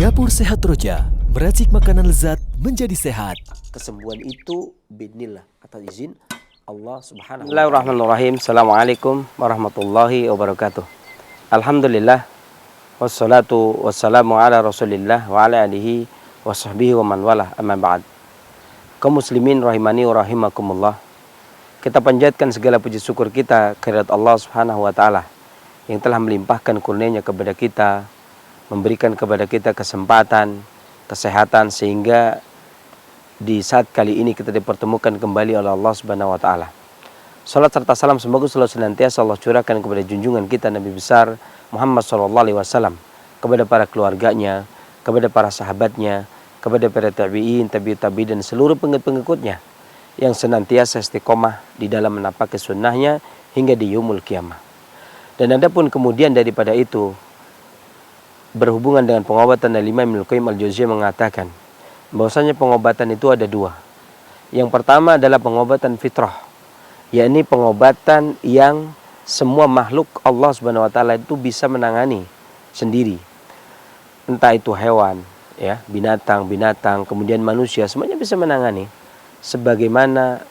Dapur Sehat Roja, meracik makanan lezat menjadi sehat. Kesembuhan itu binillah, atas izin Allah Subhanahu wa ta'ala. Bismillahirrahmanirrahim. Assalamualaikum warahmatullahi wabarakatuh. Alhamdulillah, wassalatu wassalamu ala rasulillah wa ala alihi wa sahbihi wa man walah, amma ba'd. Kaum muslimin rahimani wa rahimakumullah, kita panjatkan segala puji syukur kita kehadirat Allah Subhanahu wa ta'ala yang telah melimpahkan kurnia-Nya kepada kita, memberikan kepada kita kesempatan, kesehatan, sehingga di saat kali ini kita dipertemukan kembali oleh Allah Subhanahu wa ta'ala. Salat serta salam semoga selalu senantiasa Allah curahkan kepada junjungan kita Nabi besar Muhammad SAW, kepada para keluarganya, kepada para sahabatnya, kepada para tabi'in, tabi'in dan seluruh pengikut-pengikutnya yang senantiasa istiqomah di dalam menapaki sunnahnya hingga di yaumul qiyamah. Dan adapun kemudian daripada itu, berhubungan dengan pengobatan dari Imam Ibnu Qayyim al-Jauziyah mengatakan bahwasanya pengobatan itu ada dua. Yang pertama adalah pengobatan fitrah, yakni pengobatan yang semua makhluk Allah Subhanahu wa taala itu bisa menangani sendiri. Entah itu hewan, ya, binatang, kemudian manusia, semuanya bisa menangani. Sebagaimana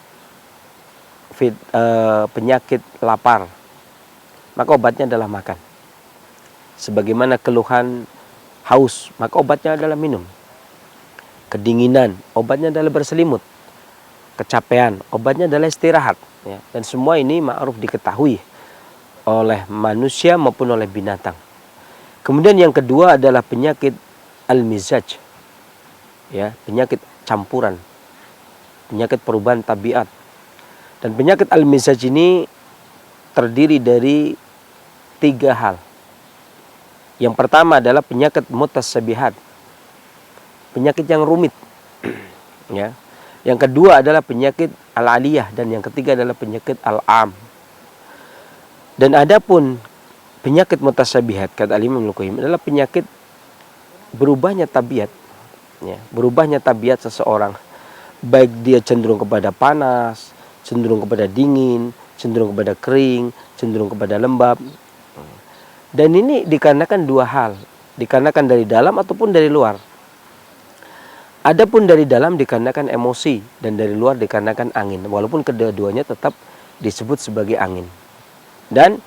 penyakit lapar, maka obatnya adalah makan. Sebagaimana keluhan haus, maka obatnya adalah minum. Kedinginan, obatnya adalah berselimut. Kecapean, obatnya adalah istirahat. Ya. Dan semua ini ma'ruf diketahui oleh manusia maupun oleh binatang. Kemudian yang kedua adalah penyakit al-mizaj, ya, penyakit campuran, penyakit perubahan tabiat. Dan penyakit al-mizaj ini terdiri dari 3 hal. Yang pertama adalah penyakit mutasyabihat, penyakit yang rumit. Ya. Yang kedua adalah penyakit al-aliyah, dan yang ketiga adalah penyakit al-am. Dan adapun penyakit mutasyabihat, kata Imam Ibnu Qayyim, adalah penyakit berubahnya tabiat. Ya, berubahnya tabiat seseorang, baik dia cenderung kepada panas, cenderung kepada dingin, cenderung kepada kering, cenderung kepada lembab. Dan ini dikarenakan 2 hal, dikarenakan dari dalam ataupun dari luar. Adapun dari dalam dikarenakan emosi, dan dari luar dikarenakan angin, walaupun kedua-duanya tetap disebut sebagai angin. Dan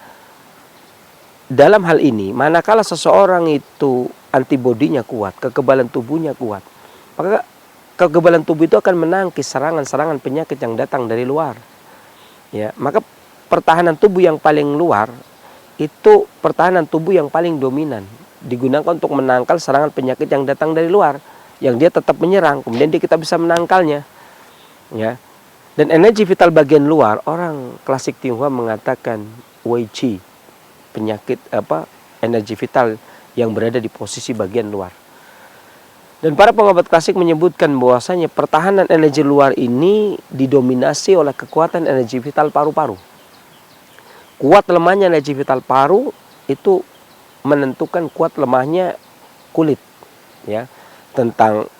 dalam hal ini, manakala seseorang itu antibodinya kuat, kekebalan tubuhnya kuat, maka kekebalan tubuh itu akan menangkis serangan-serangan penyakit yang datang dari luar. Ya, maka pertahanan tubuh yang paling luar itu pertahanan tubuh yang paling dominan, digunakan untuk menangkal serangan penyakit yang datang dari luar, yang dia tetap menyerang, kemudian kita bisa menangkalnya. Ya. Dan energi vital bagian luar, orang klasik Tionghoa mengatakan Wei Qi, penyakit energi vital yang berada di posisi bagian luar. Dan para pengobat klasik menyebutkan bahwasanya pertahanan energi luar ini didominasi oleh kekuatan energi vital paru-paru. Kuat lemahnya energi vital paru itu menentukan kuat lemahnya kulit, ya, tentang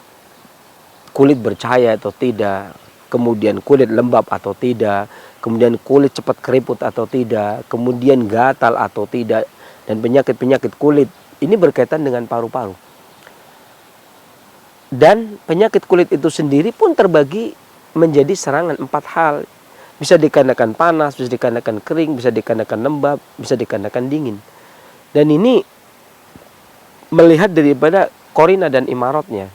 kulit bercahaya atau tidak, kemudian kulit lembab atau tidak, kemudian kulit cepat keriput atau tidak, kemudian gatal atau tidak, dan penyakit-penyakit kulit ini berkaitan dengan paru-paru. Dan penyakit kulit itu sendiri pun terbagi menjadi serangan 4 hal. Bisa dikarenakan panas, bisa dikarenakan kering, bisa dikarenakan lembab, bisa dikarenakan dingin. Dan ini melihat daripada korina dan imaratnya,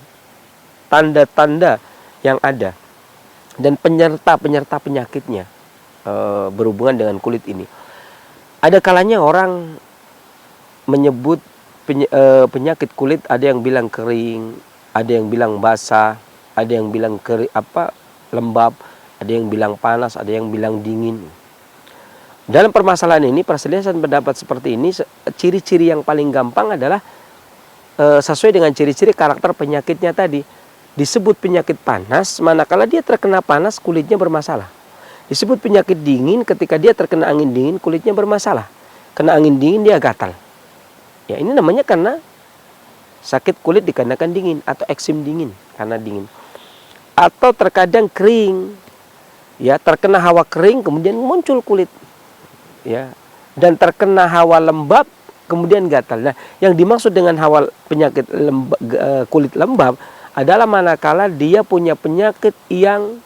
tanda-tanda yang ada, dan penyerta-penyerta penyakitnya berhubungan dengan kulit ini. Ada kalanya orang menyebut penyakit kulit, ada yang bilang kering, ada yang bilang basah, ada yang bilang lembab, ada yang bilang panas, ada yang bilang dingin. Dalam permasalahan ini, perselisihan pendapat seperti ini, ciri-ciri yang paling gampang adalah sesuai dengan ciri-ciri karakter penyakitnya tadi. Disebut penyakit panas, manakala dia terkena panas kulitnya bermasalah. Disebut penyakit dingin ketika dia terkena angin dingin kulitnya bermasalah. Kena angin dingin dia gatal. Ya, ini namanya karena sakit kulit dikarenakan dingin, atau eksim dingin karena dingin. Atau terkadang kering, ya, terkena hawa kering kemudian muncul kulit, ya, dan terkena hawa lembab kemudian gatal. Nah, yang dimaksud dengan penyakit kulit lembab adalah manakala dia punya penyakit yang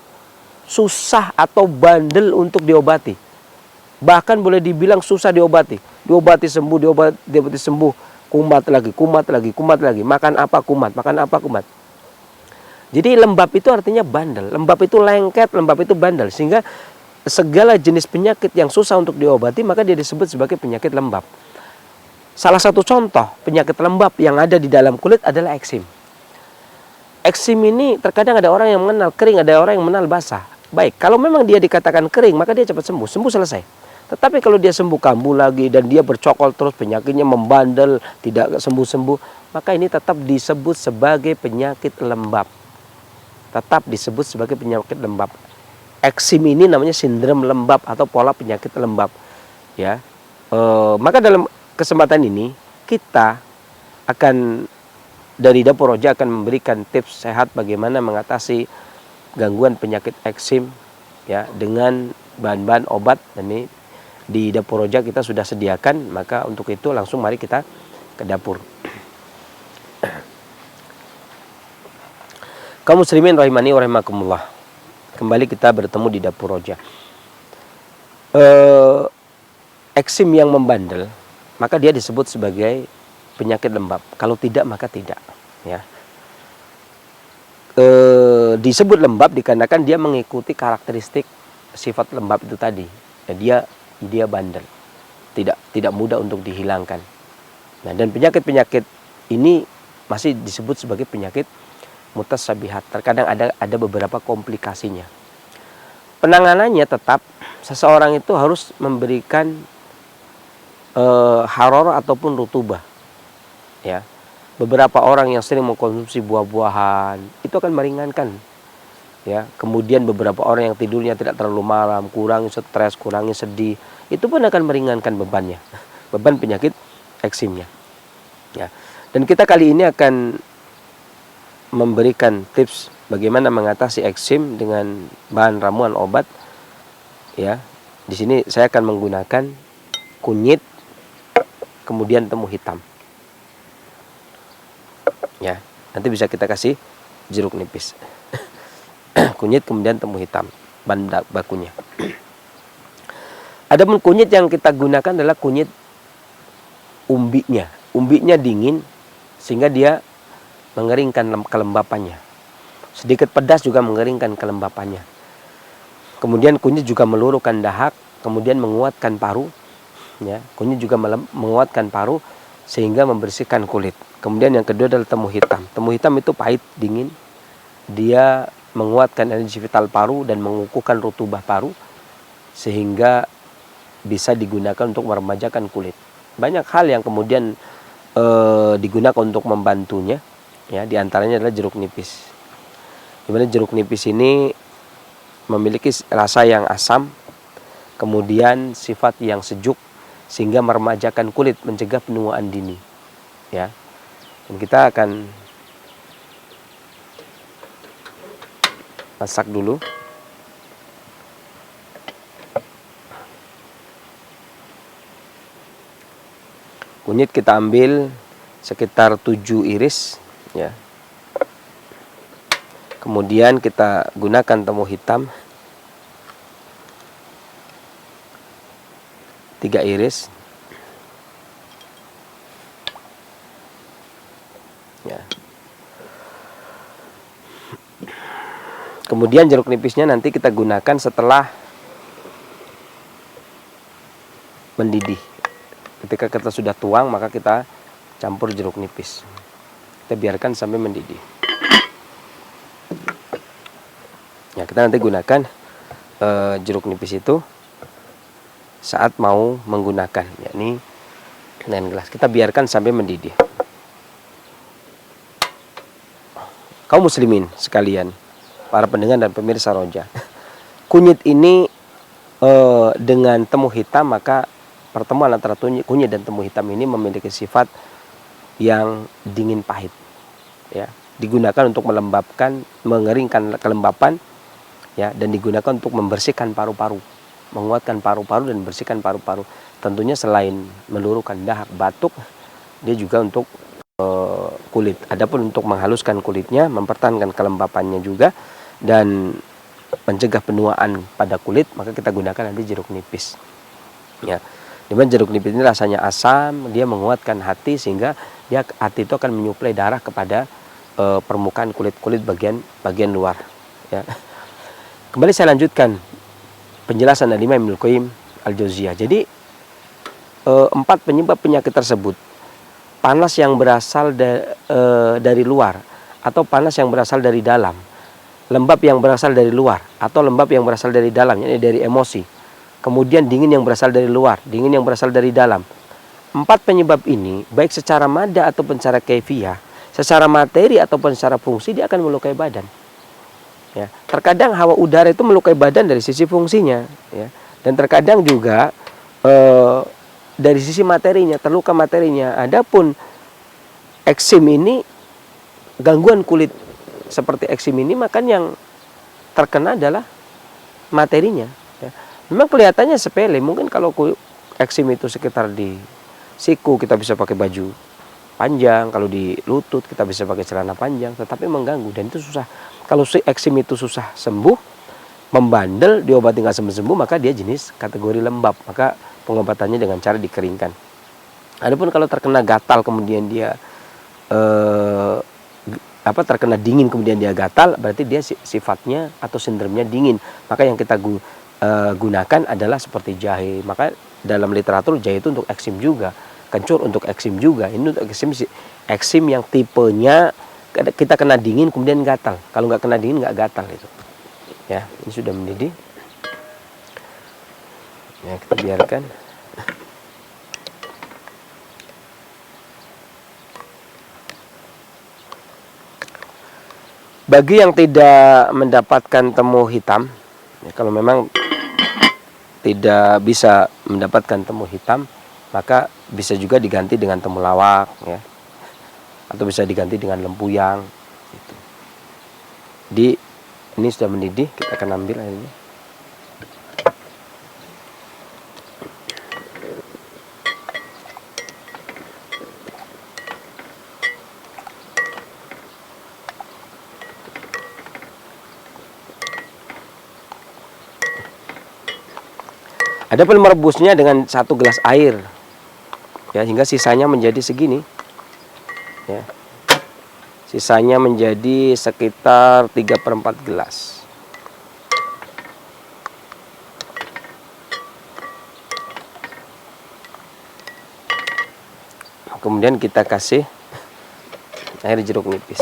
susah atau bandel untuk diobati. Bahkan boleh dibilang susah diobati. Diobati sembuh, diobati sembuh, kumat lagi. Makan apa kumat. Jadi lembab itu artinya bandel. Lembab itu lengket, lembab itu bandel. Sehingga segala jenis penyakit yang susah untuk diobati maka dia disebut sebagai penyakit lembab. Salah satu contoh penyakit lembab yang ada di dalam kulit adalah eksim. Eksim ini terkadang ada orang yang mengenal kering, ada orang yang mengenal basah. Baik, kalau memang dia dikatakan kering maka dia cepat sembuh selesai. Tetapi kalau dia sembuh kambuh lagi dan dia bercokol terus, penyakitnya membandel, tidak sembuh-sembuh, maka ini tetap disebut sebagai penyakit lembab. Tetap disebut sebagai penyakit lembab. Eksim ini namanya sindrom lembab atau pola penyakit lembab, ya. Maka dalam kesempatan ini kita akan dari Dapur Roja akan memberikan tips sehat bagaimana mengatasi gangguan penyakit eksim, ya, dengan bahan-bahan obat. Dan ini di Dapur Roja kita sudah sediakan, maka untuk itu langsung mari kita ke dapur. Kaum muslimin rahimani wa rahimakumullah. Kembali kita bertemu di Dapur Roja. Eksim yang membandel, maka dia disebut sebagai penyakit lembab. Kalau tidak, maka tidak. Ya. Disebut lembab dikarenakan dia mengikuti karakteristik sifat lembab itu tadi. Ya, dia bandel, tidak mudah untuk dihilangkan. Nah, dan penyakit-penyakit ini masih disebut sebagai penyakit mutasyabihat. Terkadang ada beberapa komplikasinya. Penanganannya tetap seseorang itu harus memberikan harorah ataupun rutubah. Ya. Beberapa orang yang sering mengkonsumsi buah-buahan itu akan meringankan. Ya. Kemudian beberapa orang yang tidurnya tidak terlalu malam, kurangi stres, kurangi sedih, itu pun akan meringankan bebannya. Beban penyakit eksimnya. Ya. Dan kita kali ini akan memberikan tips bagaimana mengatasi eksim dengan bahan ramuan obat. Ya, di sini saya akan menggunakan kunyit, kemudian temu hitam. Ya, nanti bisa kita kasih jeruk nipis. Kunyit kemudian temu hitam, bahan bakunya. Adapun kunyit yang kita gunakan adalah kunyit umbinya. Umbinya dingin sehingga dia mengeringkan kelembapannya. Sedikit pedas juga mengeringkan kelembapannya. Kemudian kunyit juga meluruhkan dahak, kemudian menguatkan paru. Ya, kunyit juga menguatkan paru sehingga membersihkan kulit. Kemudian yang kedua adalah temu hitam. Temu hitam itu pahit, dingin. Dia menguatkan energi vital paru dan mengukuhkan rutubah paru sehingga bisa digunakan untuk meremajakan kulit. Banyak hal yang kemudian digunakan untuk membantunya. Ya, di antaranya adalah jeruk nipis. Dimana jeruk nipis ini memiliki rasa yang asam, kemudian sifat yang sejuk sehingga meremajakan kulit, mencegah penuaan dini. Ya. Dan kita akan masak dulu. Kunyit kita ambil sekitar 7 iris, ya. Kemudian kita gunakan temu hitam 3 iris. Ya. Kemudian jeruk nipisnya nanti kita gunakan setelah mendidih. Ketika kita sudah tuang, maka kita campur jeruk nipis. Kita biarkan sampai mendidih. Ya, kita nanti gunakan jeruk nipis itu saat mau menggunakan, yakni dengan gelas. Kita biarkan sampai mendidih. Kaum muslimin sekalian, para pendengar dan pemirsa Roja, kunyit ini dengan temu hitam, maka pertemuan antara kunyit dan temu hitam ini memiliki sifat yang dingin pahit. Ya, digunakan untuk melembabkan, mengeringkan kelembapan, ya, dan digunakan untuk membersihkan paru-paru. menguatkan paru-paru dan membersihkan paru-paru. Tentunya selain meluruhkan dahak, batuk, dia juga untuk kulit. Adapun untuk menghaluskan kulitnya, mempertahankan kelembapannya juga, dan mencegah penuaan pada kulit, maka kita gunakan nanti jeruk nipis. Ya, dimana jeruk nipis ini rasanya asam, dia menguatkan hati sehingga hati itu akan menyuplai darah kepada permukaan kulit bagian luar. Ya. Kembali saya lanjutkan penjelasan dari Imam Ibnu Qayyim Al-Jauziyah. Jadi 4 penyebab penyakit tersebut, panas yang berasal dari luar atau panas yang berasal dari dalam, lembab yang berasal dari luar atau lembab yang berasal dari dalam, yakni dari emosi, kemudian dingin yang berasal dari luar, dingin yang berasal dari dalam. 4 penyebab ini baik secara mada ataupun secara kaifiyah, secara materi ataupun secara fungsi, dia akan melukai badan. Ya, terkadang hawa udara itu melukai badan dari sisi fungsinya, ya, dan terkadang juga dari sisi materinya, terluka materinya. Adapun eksim ini, gangguan kulit seperti eksim ini, maka yang terkena adalah materinya. Ya. Memang kelihatannya sepele, mungkin kalau eksim itu sekitar di siku kita bisa pakai baju panjang, kalau di lutut kita bisa pakai celana panjang, tetapi mengganggu dan itu susah. Kalau si eksim itu susah sembuh, membandel, diobati nggak sembuh-sembuh, maka dia jenis kategori lembab, maka pengobatannya dengan cara dikeringkan. Adapun kalau terkena gatal kemudian dia terkena dingin kemudian dia gatal, berarti dia sifatnya atau sindromnya dingin. Maka yang kita gunakan adalah seperti jahe. Maka dalam literatur jahe itu untuk eksim juga, kencur untuk eksim juga. Ini untuk eksim yang tipenya kita kena dingin kemudian gatal. Kalau nggak kena dingin nggak gatal itu. Ya, ini sudah mendidih. Ya, kita biarkan. Bagi yang tidak mendapatkan temu hitam, ya, kalau memang tidak bisa mendapatkan temu hitam, maka bisa juga diganti dengan temulawak, ya, atau bisa diganti dengan lempuyang. Gitu. Ini sudah mendidih, kita akan ambil airnya. Adapun merebusnya dengan 1 gelas air, ya, hingga sisanya menjadi segini, ya, sisanya menjadi sekitar 3/4 gelas. Kemudian kita kasih air jeruk nipis.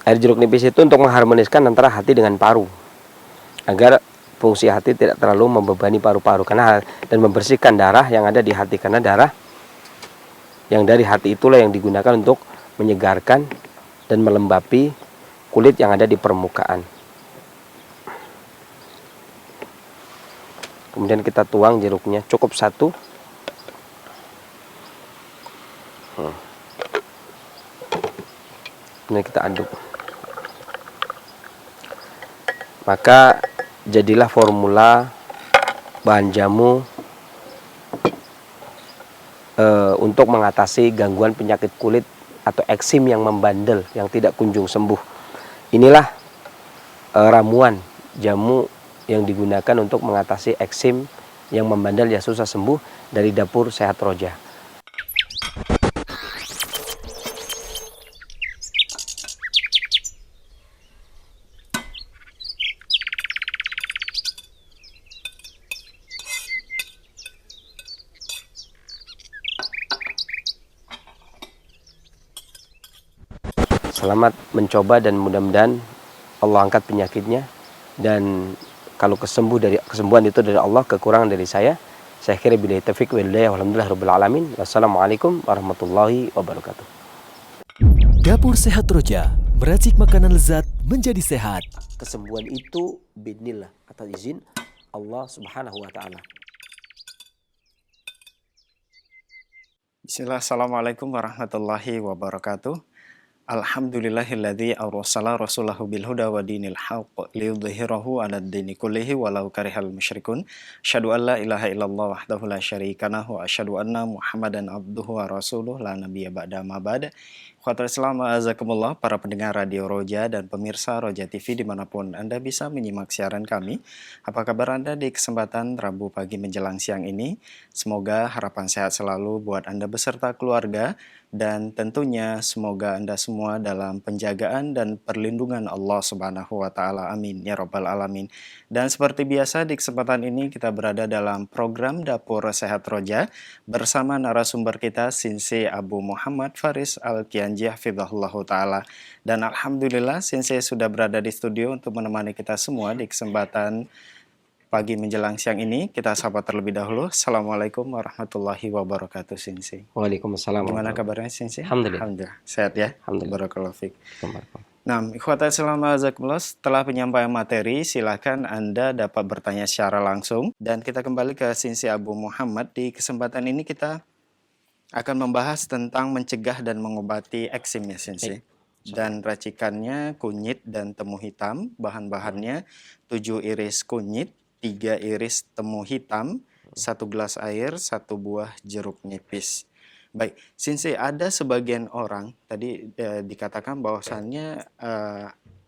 Air jeruk nipis itu untuk mengharmoniskan antara hati dengan paru, agar fungsi hati tidak terlalu membebani paru-paru dan membersihkan darah yang ada di hati, karena darah yang dari hati itulah yang digunakan untuk menyegarkan dan melembapi kulit yang ada di permukaan. Kemudian kita tuang jeruknya, cukup 1. Kemudian kita aduk. Maka jadilah formula bahan jamu untuk mengatasi gangguan penyakit kulit atau eksim yang membandel, yang tidak kunjung sembuh. Inilah ramuan jamu yang digunakan untuk mengatasi eksim yang membandel yang susah sembuh dari dapur Sehat Roja. Selamat mencoba dan mudah-mudahan Allah angkat penyakitnya, dan kalau kesembuhan itu dari Allah, kekurangan dari saya kira billahi taufiq wal hidayah, walhamdulillah rabbil alamin. Wassalamualaikum warahmatullahi wabarakatuh. Dapur Sehat Roja, meracik makanan lezat menjadi sehat. Kesembuhan itu biidznillah, atas izin Allah Subhanahu wa taala. Bismillah, Assalamualaikum warahmatullahi wabarakatuh. Alhamdulillahilladzi arsala rasulahu bil huda wa dinil haqq liyudhhirahu 'alad dini kullihi walau karihal musyrikun. Asyhadu an la ilaha illallah wahdahu la syarika lahu wa asyhadu anna Muhammadan abduhu wa rasuluh la nabiyya ba'da ma ba'da. Ikhwatul Islam, azakumullah, para pendengar Radio Roja dan pemirsa Roja TV dimanapun Anda bisa menyimak siaran kami. Apa kabar Anda di kesempatan Rabu pagi menjelang siang ini? Semoga harapan sehat selalu buat Anda beserta keluarga, dan tentunya semoga Anda semua dalam penjagaan dan perlindungan Allah Subhanahu wa taala. Amin ya rabbal alamin. Dan seperti biasa di kesempatan ini kita berada dalam program Dapur Sehat Roja bersama narasumber kita Sensei Abu Muhammad Faris Al-Kianji hafizahullah taala. Dan alhamdulillah Sensei sudah berada di studio untuk menemani kita semua di kesempatan pagi menjelang siang ini. Kita sapa terlebih dahulu. Assalamualaikum warahmatullahi wabarakatuh, Sensei. Waalaikumsalam. Gimana kabarnya, Sensei? Alhamdulillah. Sehat ya? Alhamdulillah. Barakallahu fiik. Alhamdulillah. Nah, ikhwatal Islam azakumullah, setelah penyampaian materi, silakan Anda dapat bertanya secara langsung. Dan kita kembali ke Sensei Abu Muhammad. Di kesempatan ini kita akan membahas tentang mencegah dan mengobati eksim ya, Sensei. Dan racikannya kunyit dan temu hitam. Bahan-bahannya 7 iris kunyit, 3 iris temu hitam, 1 gelas air, 1 buah jeruk nipis. Baik, Sensei, ada sebagian orang tadi dikatakan bahwasannya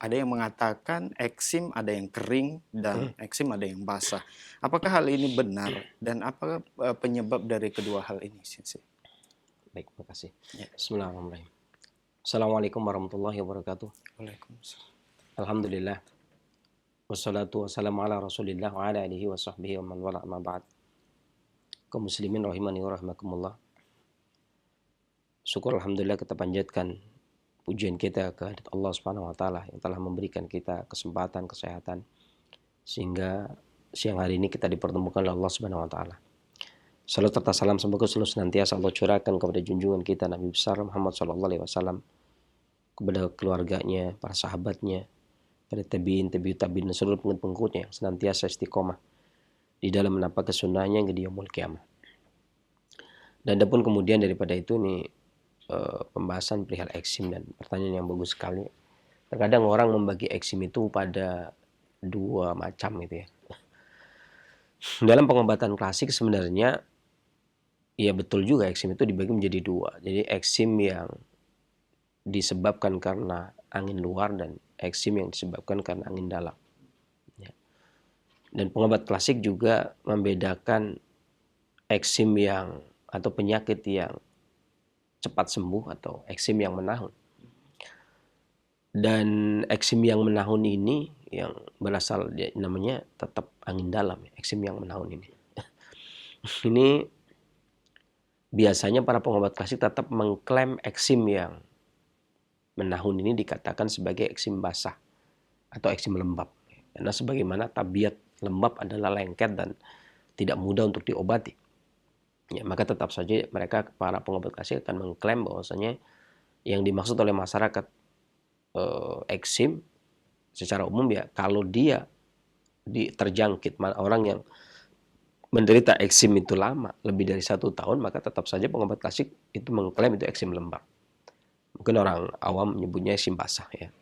ada yang mengatakan eksim ada yang kering dan eksim ada yang basah. Apakah hal ini benar dan apa penyebab dari kedua hal ini, Sensei? Baik, terima kasih. Ya. Bismillahirrahmanirrahim. Assalamualaikum warahmatullahi wabarakatuh. Waalaikumsalam. Alhamdulillah. Wassalatu wassalamu ala rasulillah wa ala alihi wa sahbihi wa man wala amma ba'd. Kaum muslimin rahimani wa rahimakumullah. Syukur alhamdulillah kita panjatkan pujian kita ke Allah Subhanahu wa taala yang telah memberikan kita kesempatan, kesehatan sehingga siang hari ini kita dipertemukan oleh Allah Subhanahu wa taala. Salam serta salam semoga selalu senantiasa Allah curahkan kepada junjungan kita Nabi besar Muhammad sallallahu alaihi wasallam, kepada keluarganya, para sahabatnya, pada tabi'in dan seluruh pengikutnya yang senantiasa istiqomah di dalam menapak kesunnahnya hingga di yaumul qiyamah. Dan adapun kemudian daripada itu nih pembahasan perihal eksim dan pertanyaan yang bagus sekali. Terkadang orang membagi eksim itu pada 2 macam gitu ya. Dalam pengobatan klasik sebenarnya ya betul juga eksim itu dibagi menjadi 2. Jadi eksim yang disebabkan karena angin luar dan eksim yang disebabkan karena angin dalam. Ya. Dan pengobat klasik juga membedakan eksim yang atau penyakit yang cepat sembuh atau eksim yang menahun. Dan eksim yang menahun ini yang berasal namanya tetap angin dalam, eksim yang menahun ini. Ini biasanya para pengobat klasik tetap mengklaim eksim yang menahun ini dikatakan sebagai eksim basah atau eksim lembab. Karena sebagaimana tabiat lembab adalah lengket dan tidak mudah untuk diobati. Ya, maka tetap saja mereka, para pengobat klasik, akan mengklaim bahwasanya yang dimaksud oleh masyarakat eksim secara umum ya kalau dia terjangkit orang yang menderita eksim itu lama lebih dari 1 tahun, maka tetap saja pengobat klasik itu mengklaim itu eksim lembab. Mungkin orang awam menyebutnya eksim basah ya.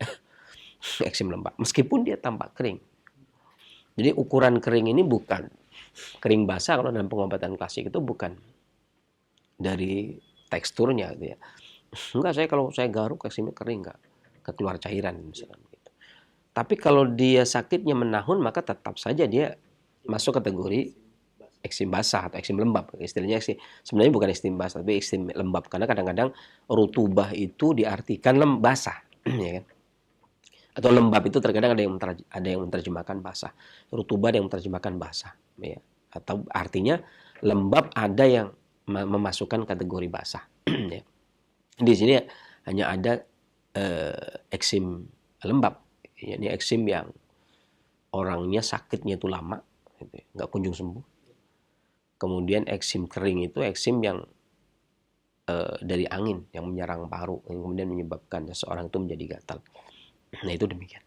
Eksim lembab meskipun dia tampak kering. Jadi ukuran kering ini bukan kering basah, kalau dalam pengobatan klasik itu bukan dari teksturnya gitu ya. Enggak, kalau saya garuk eksimnya kering, enggak keluar cairan misalnya gitu. Tapi kalau dia sakitnya menahun, maka tetap saja dia masuk kategori eksim basah atau eksim lembab. Istilahnya sebenarnya bukan eksim basah tapi eksim lembab, karena kadang-kadang rutubah itu diartikan basah ya kan. Atau lembab itu terkadang ada yang menerjemahkan basah. Rutubah ada yang menerjemahkan basah ya. Atau artinya lembab ada yang memasukkan kategori basah ya. Di sini hanya ada eksim lembab, ini eksim yang orangnya sakitnya itu lama gitu ya, nggak kunjung sembuh. Kemudian eksim kering itu eksim yang dari angin yang menyerang paru yang kemudian menyebabkan seseorang itu menjadi gatal. Nah itu demikian.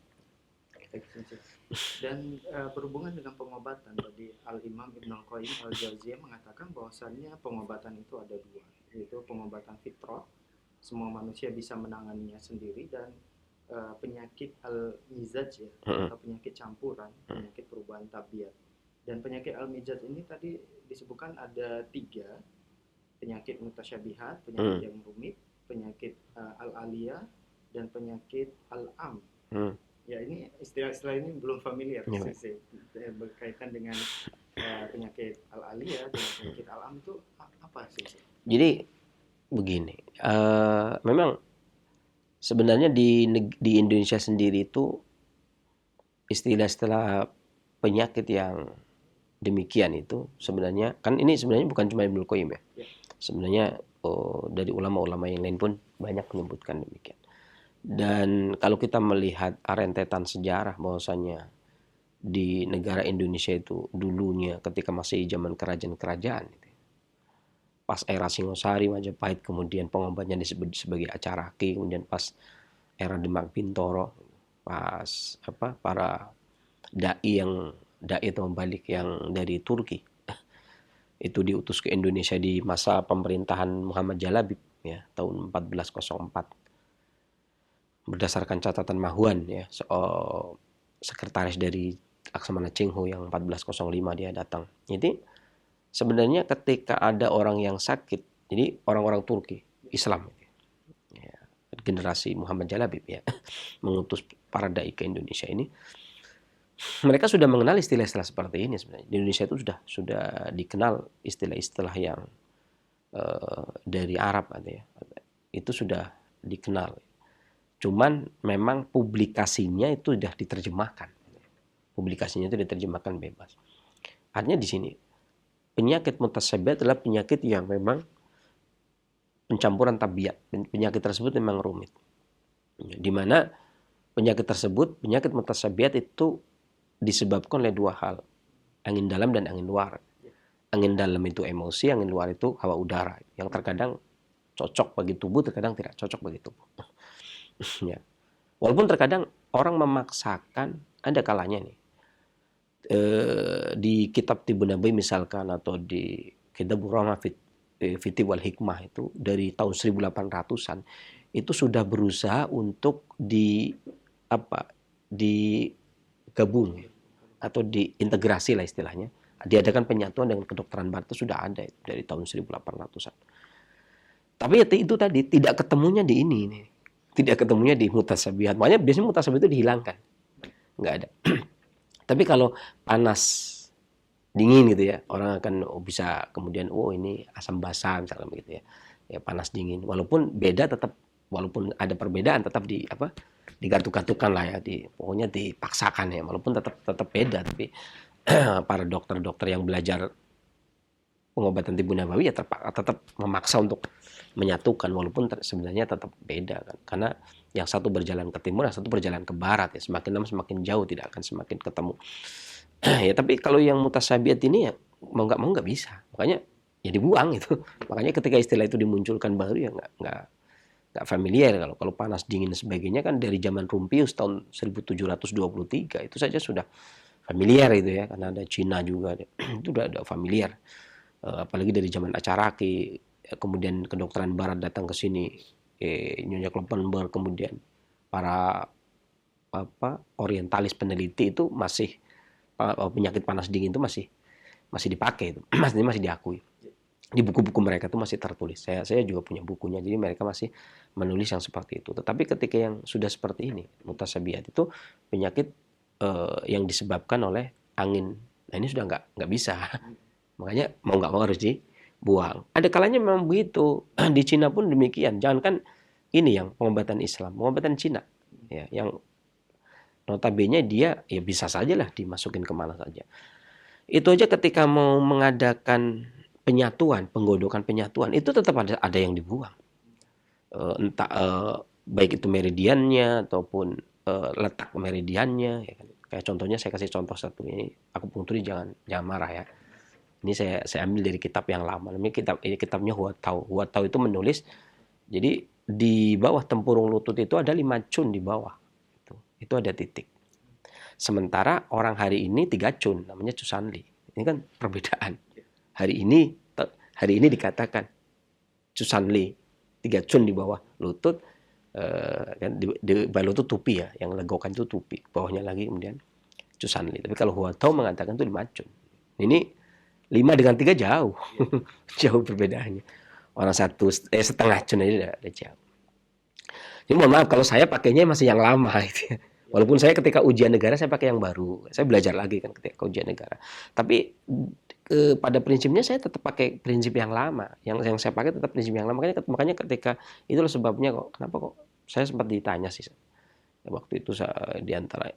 Dan berhubungan dengan pengobatan, tadi Al-Imam Ibnul Qayyim Al-Jauziyah mengatakan bahwasannya pengobatan itu ada dua, yaitu pengobatan fitrah, semua manusia bisa menanganinya sendiri, dan penyakit al-mizaj ya, atau penyakit campuran, penyakit perubahan tabiat. Dan penyakit al-mizaj ini tadi disebutkan ada tiga, penyakit mutasyabihat, penyakit yang rumit, penyakit al-aliyah, dan penyakit al-am. Ya, ini istilah-istilah ini belum familiar berkaitan dengan penyakit al-aliyah dan penyakit al-am itu apa sih? Jadi begini, memang sebenarnya di Indonesia sendiri itu istilah-istilah penyakit yang demikian itu sebenarnya kan ini sebenarnya bukan cuma Ibnu Qayyim ya. Sebenarnya dari ulama-ulama yang lain pun banyak menyebutkan demikian. Dan kalau kita melihat rentetan sejarah bahwasanya di negara Indonesia itu dulunya ketika masih zaman kerajaan-kerajaan, pas era Singosari, Majapahit, kemudian pengobatnya disebut sebagai Acaraki, kemudian pas era Demak Bintoro, pas para dai atau balik yang dari Turki itu diutus ke Indonesia di masa pemerintahan Muhammad Jalabib ya tahun 1404. Berdasarkan catatan Mahuan ya, sekretaris dari Laksamana Cheng Ho yang 1405 dia datang. Jadi sebenarnya ketika ada orang yang sakit, jadi orang-orang Turki Islam ya, generasi Muhammad Jalabib ya mengutus para dai ke Indonesia ini, mereka sudah mengenal istilah-istilah seperti ini sebenarnya. Di Indonesia itu sudah dikenal istilah-istilah yang dari Arab ya. Itu sudah dikenal. Cuman memang publikasinya itu sudah diterjemahkan. Publikasinya itu diterjemahkan bebas. Artinya di sini penyakit mutasyabihat adalah penyakit yang memang pencampuran tabiat. Penyakit tersebut memang rumit. Di mana penyakit mutasyabihat itu disebabkan oleh dua hal. Angin dalam dan angin luar. Angin dalam itu emosi, angin luar itu hawa udara. Yang terkadang cocok bagi tubuh, terkadang tidak cocok bagi tubuh. Ya. Walaupun terkadang orang memaksakan, ada kalanya nih di kitab Tibbun Nabawi misalkan atau di kitab Rahmah Fiti wal Hikmah itu dari tahun 1800-an itu sudah berusaha untuk digabung atau diintegrasi lah istilahnya, diadakan penyatuan dengan kedokteran barat itu sudah ada dari tahun 1800-an. Tapi itu tadi tidak ketemunya di ini nih. Tidak ketemunya di mutasyabihat. Makanya biasanya mutasyabihat itu dihilangkan. Nggak ada. Tapi kalau panas dingin gitu ya, orang akan bisa kemudian ini asam basa misalnya begitu ya. Ya panas dingin. Walaupun beda tetap, walaupun ada perbedaan tetap digantung-gantungkan lah ya, pokoknya dipaksakan ya. Walaupun tetap beda, tapi para dokter-dokter yang belajar pengobatan Tibbun Nabawi ya tetap memaksa untuk menyatukan walaupun sebenarnya tetap beda kan, karena yang satu berjalan ke timur, yang satu berjalan ke barat ya, semakin lama semakin jauh, tidak akan semakin ketemu. Ya tapi kalau yang mutasyabihat ini ya mau nggak bisa, makanya ya dibuang itu. Makanya ketika istilah itu dimunculkan baru ya nggak familiar. Kalau panas dingin dan sebagainya kan dari zaman Rumpius tahun 1723 itu saja sudah familiar itu ya, karena ada Cina juga itu udah familiar. Apalagi dari zaman Acaraki, kemudian kedokteran barat datang ke sini, Nyonya Kloppenberg, kemudian para orientalis peneliti itu masih penyakit panas dingin itu masih dipakai itu, masih diakui. Di buku-buku mereka itu masih tertulis. Saya juga punya bukunya, jadi mereka masih menulis yang seperti itu. Tetapi ketika yang sudah seperti ini, mutasyabihat itu penyakit yang disebabkan oleh angin. Nah ini sudah nggak bisa. Makanya mau nggak mau harus dibuang. Ada kalanya memang begitu. Di Cina pun demikian. Jangankan ini yang pengobatan Islam, pengobatan Cina, ya, yang notabene dia ya bisa saja lah dimasukin kemana saja. Itu aja ketika mau mengadakan penyatuan, penggodokan penyatuan, itu tetap ada yang dibuang. Entah baik itu meridiannya ataupun letak meridiannya. Ya kan. Kayak contohnya saya kasih contoh satu ini, aku punkturi jangan marah ya. Ini saya ambil dari kitab yang lama. Ini kitabnya Huatau. Huatau itu menulis, jadi di bawah tempurung lutut itu ada 5 cun di bawah. Itu ada titik. Sementara orang hari ini 3 cun, namanya Cusanli. Ini kan perbedaan. Hari ini dikatakan Cusanli, 3 cun di bawah lutut, kan di bawah lutut tupi ya, yang legokan itu tupi, bawahnya lagi kemudian Cusanli. Tapi kalau Huatau mengatakan itu 5 cun. Ini 5 dengan 3 jauh, jauh perbedaannya. Orang setengah cun aja udah jauh. Jadi mohon maaf kalau saya pakainya masih yang lama gitu ya. Walaupun saya ketika ujian negara saya pakai yang baru. Saya belajar lagi kan ketika ujian negara. Tapi pada prinsipnya saya tetap pakai prinsip yang lama. Yang saya pakai tetap prinsip yang lama. Makanya ketika itulah sebabnya kok kenapa kok saya sempat ditanya sih. Waktu itu di antaranya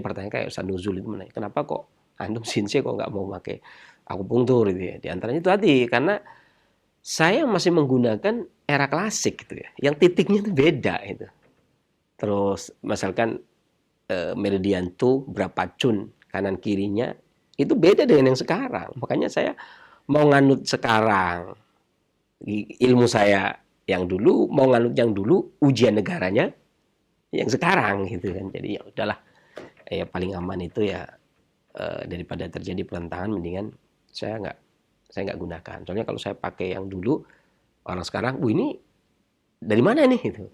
pertanyaan kayak Ustaz Nuzul itu menanya, kenapa kok antum sinse kok nggak mau pakai akupunktur gitu ya. Di antaranya itu tadi karena saya masih menggunakan era klasik gitu ya. Yang titiknya itu beda itu. Terus misalkan meridian tuh berapa cun kanan kirinya itu beda dengan yang sekarang. Makanya saya mau nganut sekarang ilmu saya yang dulu, mau nganut yang dulu ujian negaranya yang sekarang gitu kan. Jadi ya udahlah, ya paling aman itu ya daripada terjadi perentangan mendingan saya nggak gunakan. Soalnya kalau saya pakai yang dulu orang sekarang, ini dari mana nih gitu.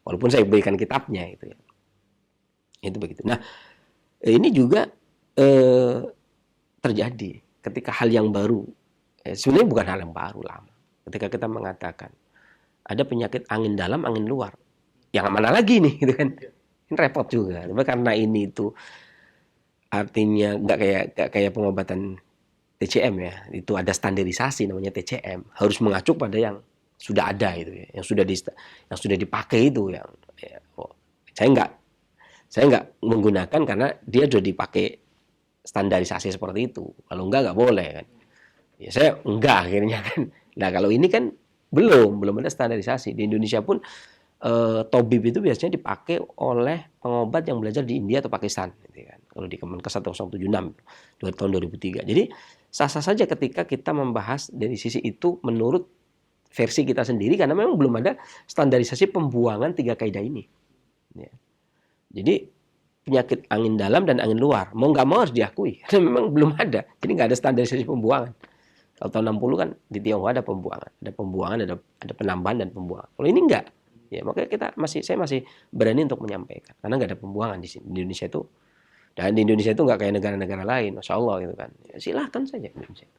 Walaupun saya berikan kitabnya gitu ya. Itu begitu. Nah, ini juga terjadi ketika hal yang baru. Sebenarnya bukan hal yang baru lama. Ketika kita mengatakan ada penyakit angin dalam, angin luar. Yang mana lagi nih gitu kan. Ini repot juga. Tapi karena ini itu artinya nggak kayak pengobatan TCM ya. Itu ada standarisasi namanya TCM. Harus mengacu pada yang sudah ada itu ya, yang sudah dipakai itu yang ya, saya nggak menggunakan karena dia sudah dipakai standarisasi seperti itu. Kalau nggak boleh kan. Ya saya enggak akhirnya kan. Nah kalau ini kan belum ada standarisasi. Di Indonesia pun Tobib itu biasanya dipakai oleh pengobat yang belajar di India atau Pakistan gitu kan. Kalau di Kemenkes 1076 tahun 2003. Jadi sah-sah saja ketika kita membahas dari sisi itu menurut versi kita sendiri karena memang belum ada standarisasi pembuangan 3 kaidah ini. Ya. Jadi penyakit angin dalam dan angin luar mau nggak mau harus diakui karena memang belum ada. Jadi nggak ada standarisasi pembuangan. Kalau tahun 60 kan di Tionghoa ada pembuangan, ada penambahan dan pembuangan. Kalau ini enggak. Ya makanya saya masih berani untuk menyampaikan karena nggak ada pembuangan di sini. Di Indonesia itu dan di Indonesia itu nggak kayak negara-negara lain, Masya Allah gitu kan. Ya, silahkan saja Indonesia.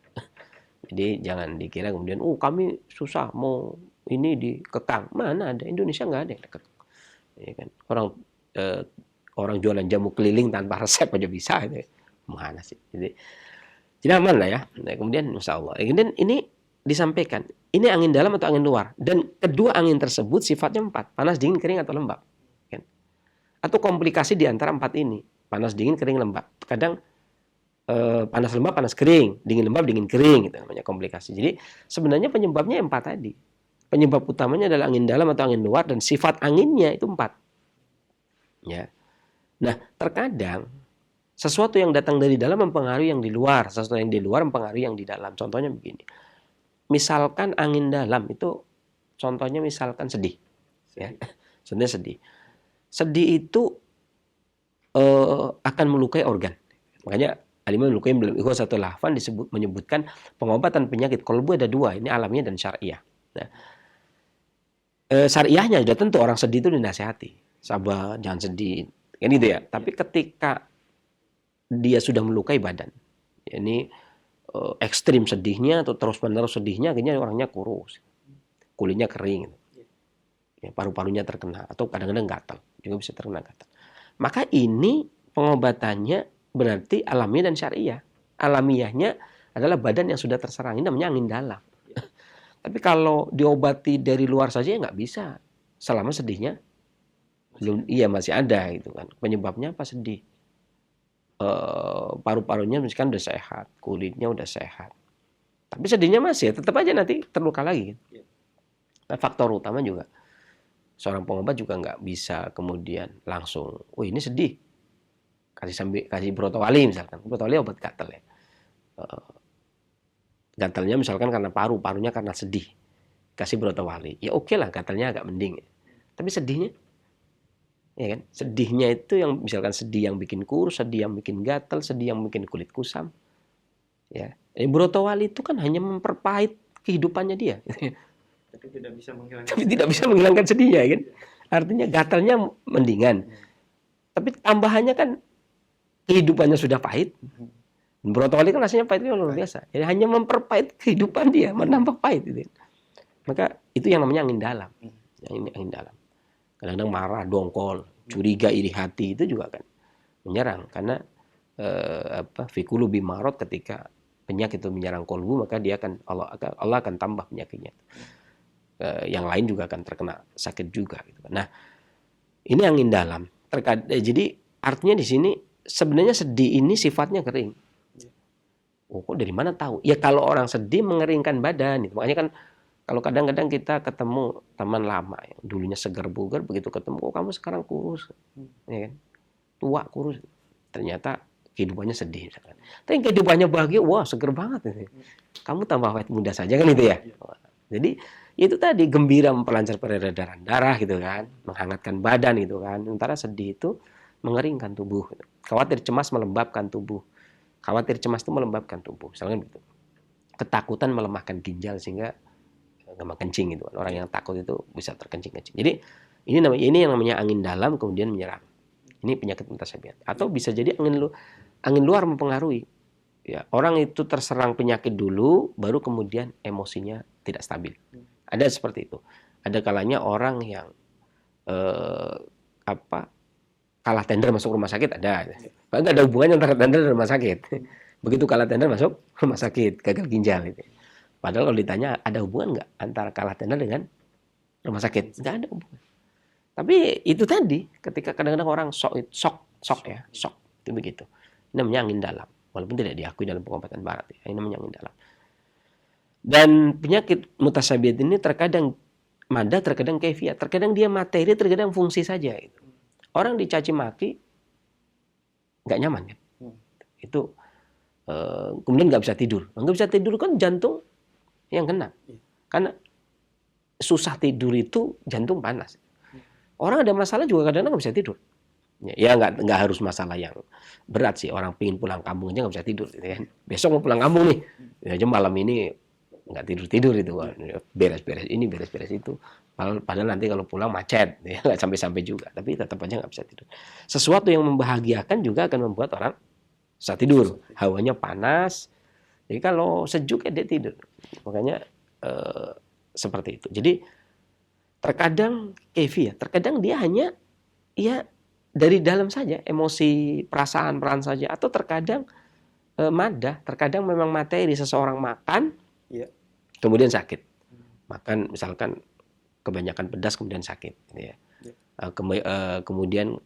Jadi jangan dikira kemudian, kami susah mau ini dikekang. Mana ada, Indonesia nggak ada yang dikekang. Ya kan? Orang jualan jamu keliling tanpa resep aja bisa. Gitu. Mana sih? Jadi aman lah ya. Nah, kemudian Masya Allah. Kemudian ini disampaikan, ini angin dalam atau angin luar. Dan kedua angin tersebut sifatnya 4. Panas, dingin, kering, atau lembab. Kan? Atau komplikasi di antara 4 ini. Panas, dingin, kering, lembab. Kadang panas lembab, panas kering, dingin lembab, dingin kering, itu namanya komplikasi. Jadi sebenarnya penyebabnya 4 tadi. Penyebab utamanya adalah angin dalam atau angin luar dan sifat anginnya itu 4. Ya. Nah, terkadang sesuatu yang datang dari dalam mempengaruhi yang di luar, sesuatu yang di luar mempengaruhi yang di dalam. Contohnya begini. Misalkan angin dalam itu contohnya misalkan sedih. Ya. Contohnya sedih. Sedih itu akan melukai organ. Makanya Al-Imam Al-Qayyim dalam Ighatsatul Lahfan menyebutkan pengobatan penyakit kolbu ada 2, ini alamiah dan syariah. Nah, syariahnya sudah tentu orang sedih itu dinasihati, sabar, jangan sedih, kan gitu ya. Tapi ketika dia sudah melukai badan, ini ekstrim sedihnya atau terus-menerus sedihnya, akhirnya orangnya kurus, kulitnya kering, ya, paru-parunya terkena, atau kadang-kadang gatal, juga bisa terkena gatal. Maka ini pengobatannya berarti alamiah dan syariah. Alamiahnya adalah badan yang sudah terserang. Ini namanya angin dalam. Tapi kalau diobati dari luar saja ya nggak bisa. Selama sedihnya belum, masih ada gitu kan. Penyebabnya apa? Sedih. Paru-parunya misalkan udah sehat, kulitnya udah sehat. Tapi sedihnya masih, tetap aja nanti terluka lagi. Nah, faktor utama juga seorang pengobat juga nggak bisa kemudian langsung, ini sedih. Kasih brotowali misalkan. Brotowali obat gatal ya. Gatalnya misalkan karena parunya karena sedih. Kasih brotowali. Ya oke lah, gatalnya agak mending. Ya. Tapi sedihnya Ya kan? Sedihnya itu yang misalkan sedih yang bikin kurus, sedih yang bikin gatal, sedih yang bikin kulit kusam. Ya. Brotowali itu kan hanya memperpahit kehidupannya dia. Tapi tidak bisa menghilangkan. Tapi tidak bisa menghilangkan sedihnya kan. Artinya gatalnya mendingan. Tapi tambahannya kan kehidupannya sudah pahit. Brotowali kan rasanya pahit luar biasa. Jadi hanya memperpahit kehidupan dia, menambah pahit gitu. Maka itu yang namanya angin dalam. Yang ini angin dalam. Kadang-kadang marah, dongkol, curiga, iri hati itu juga kan menyerang karena fikulu bimarot ketika penyakit itu menyerang kolbu maka dia akan Allah akan tambah penyakitnya. Yang lain juga akan terkena sakit juga gitu. Nah, ini angin dalam. Jadi artinya di sini sebenarnya sedih ini sifatnya kering. Oh, kok dari mana tahu? Ya kalau orang sedih mengeringkan badan. Makanya kan kalau kadang-kadang kita ketemu teman lama yang dulunya segar bugar, begitu ketemu kok kamu sekarang kurus, ya kan? Tua kurus. Ternyata kehidupannya sedih. Tapi kehidupannya bahagia, wah seger banget. Kamu tambah awet muda saja kan itu ya. Jadi itu tadi gembira memperlancar peredaran darah gitu kan, menghangatkan badan gitu kan. Sementara sedih itu mengeringkan tubuh. Khawatir cemas melembabkan tubuh. Khawatir cemas itu melembabkan tubuh. Misalnya begitu. Ketakutan melemahkan ginjal sehingga gampang kencing gitu. Orang yang takut itu bisa terkencing-kencing. Jadi ini yang namanya angin dalam kemudian menyerang. Ini penyakit mutasabiat. Atau bisa jadi angin luar mempengaruhi. Ya, orang itu terserang penyakit dulu, baru kemudian emosinya tidak stabil. Ada seperti itu. Ada kalanya orang yang kalah tender masuk rumah sakit ada. Nggak ada hubungannya antara tender dan rumah sakit. Begitu kalah tender masuk rumah sakit, gagal ginjal. Gitu. Padahal kalau ditanya ada hubungan nggak antara kalah tender dengan rumah sakit? Nggak ada hubungan. Tapi itu tadi, ketika kadang-kadang orang shock itu begitu. Ini namanya angin dalam, walaupun tidak diakui dalam pengobatan barat. Ini namanya angin dalam. Dan penyakit mutasabiat ini terkadang mada, terkadang kaifiat, terkadang dia materi, terkadang fungsi saja. Gitu. Orang dicaci maki nggak nyaman kan? Itu kemudian nggak bisa tidur. Nggak bisa tidur kan jantung yang kena. Karena susah tidur itu jantung panas. Orang ada masalah juga kadang-kadang nggak bisa tidur. Ya nggak harus masalah yang berat sih. Orang pingin pulang kampung aja nggak bisa tidur. Gitu kan. Besok mau pulang kampung nih. Ya, aja malam ini nggak tidur itu. Beres-beres ini, beres-beres itu. Padahal nanti kalau pulang macet. Ya, nggak sampai-sampai juga. Tapi tetap aja nggak bisa tidur. Sesuatu yang membahagiakan juga akan membuat orang bisa tidur. Hawanya panas. Jadi kalau sejuk ya dia tidur. Makanya seperti itu. Jadi terkadang terkadang dia hanya ya dari dalam saja, emosi, perasaan saja, atau terkadang mada, terkadang memang materi seseorang makan, kemudian sakit. Makan misalkan kebanyakan pedas kemudian sakit, gitu ya. Kemudian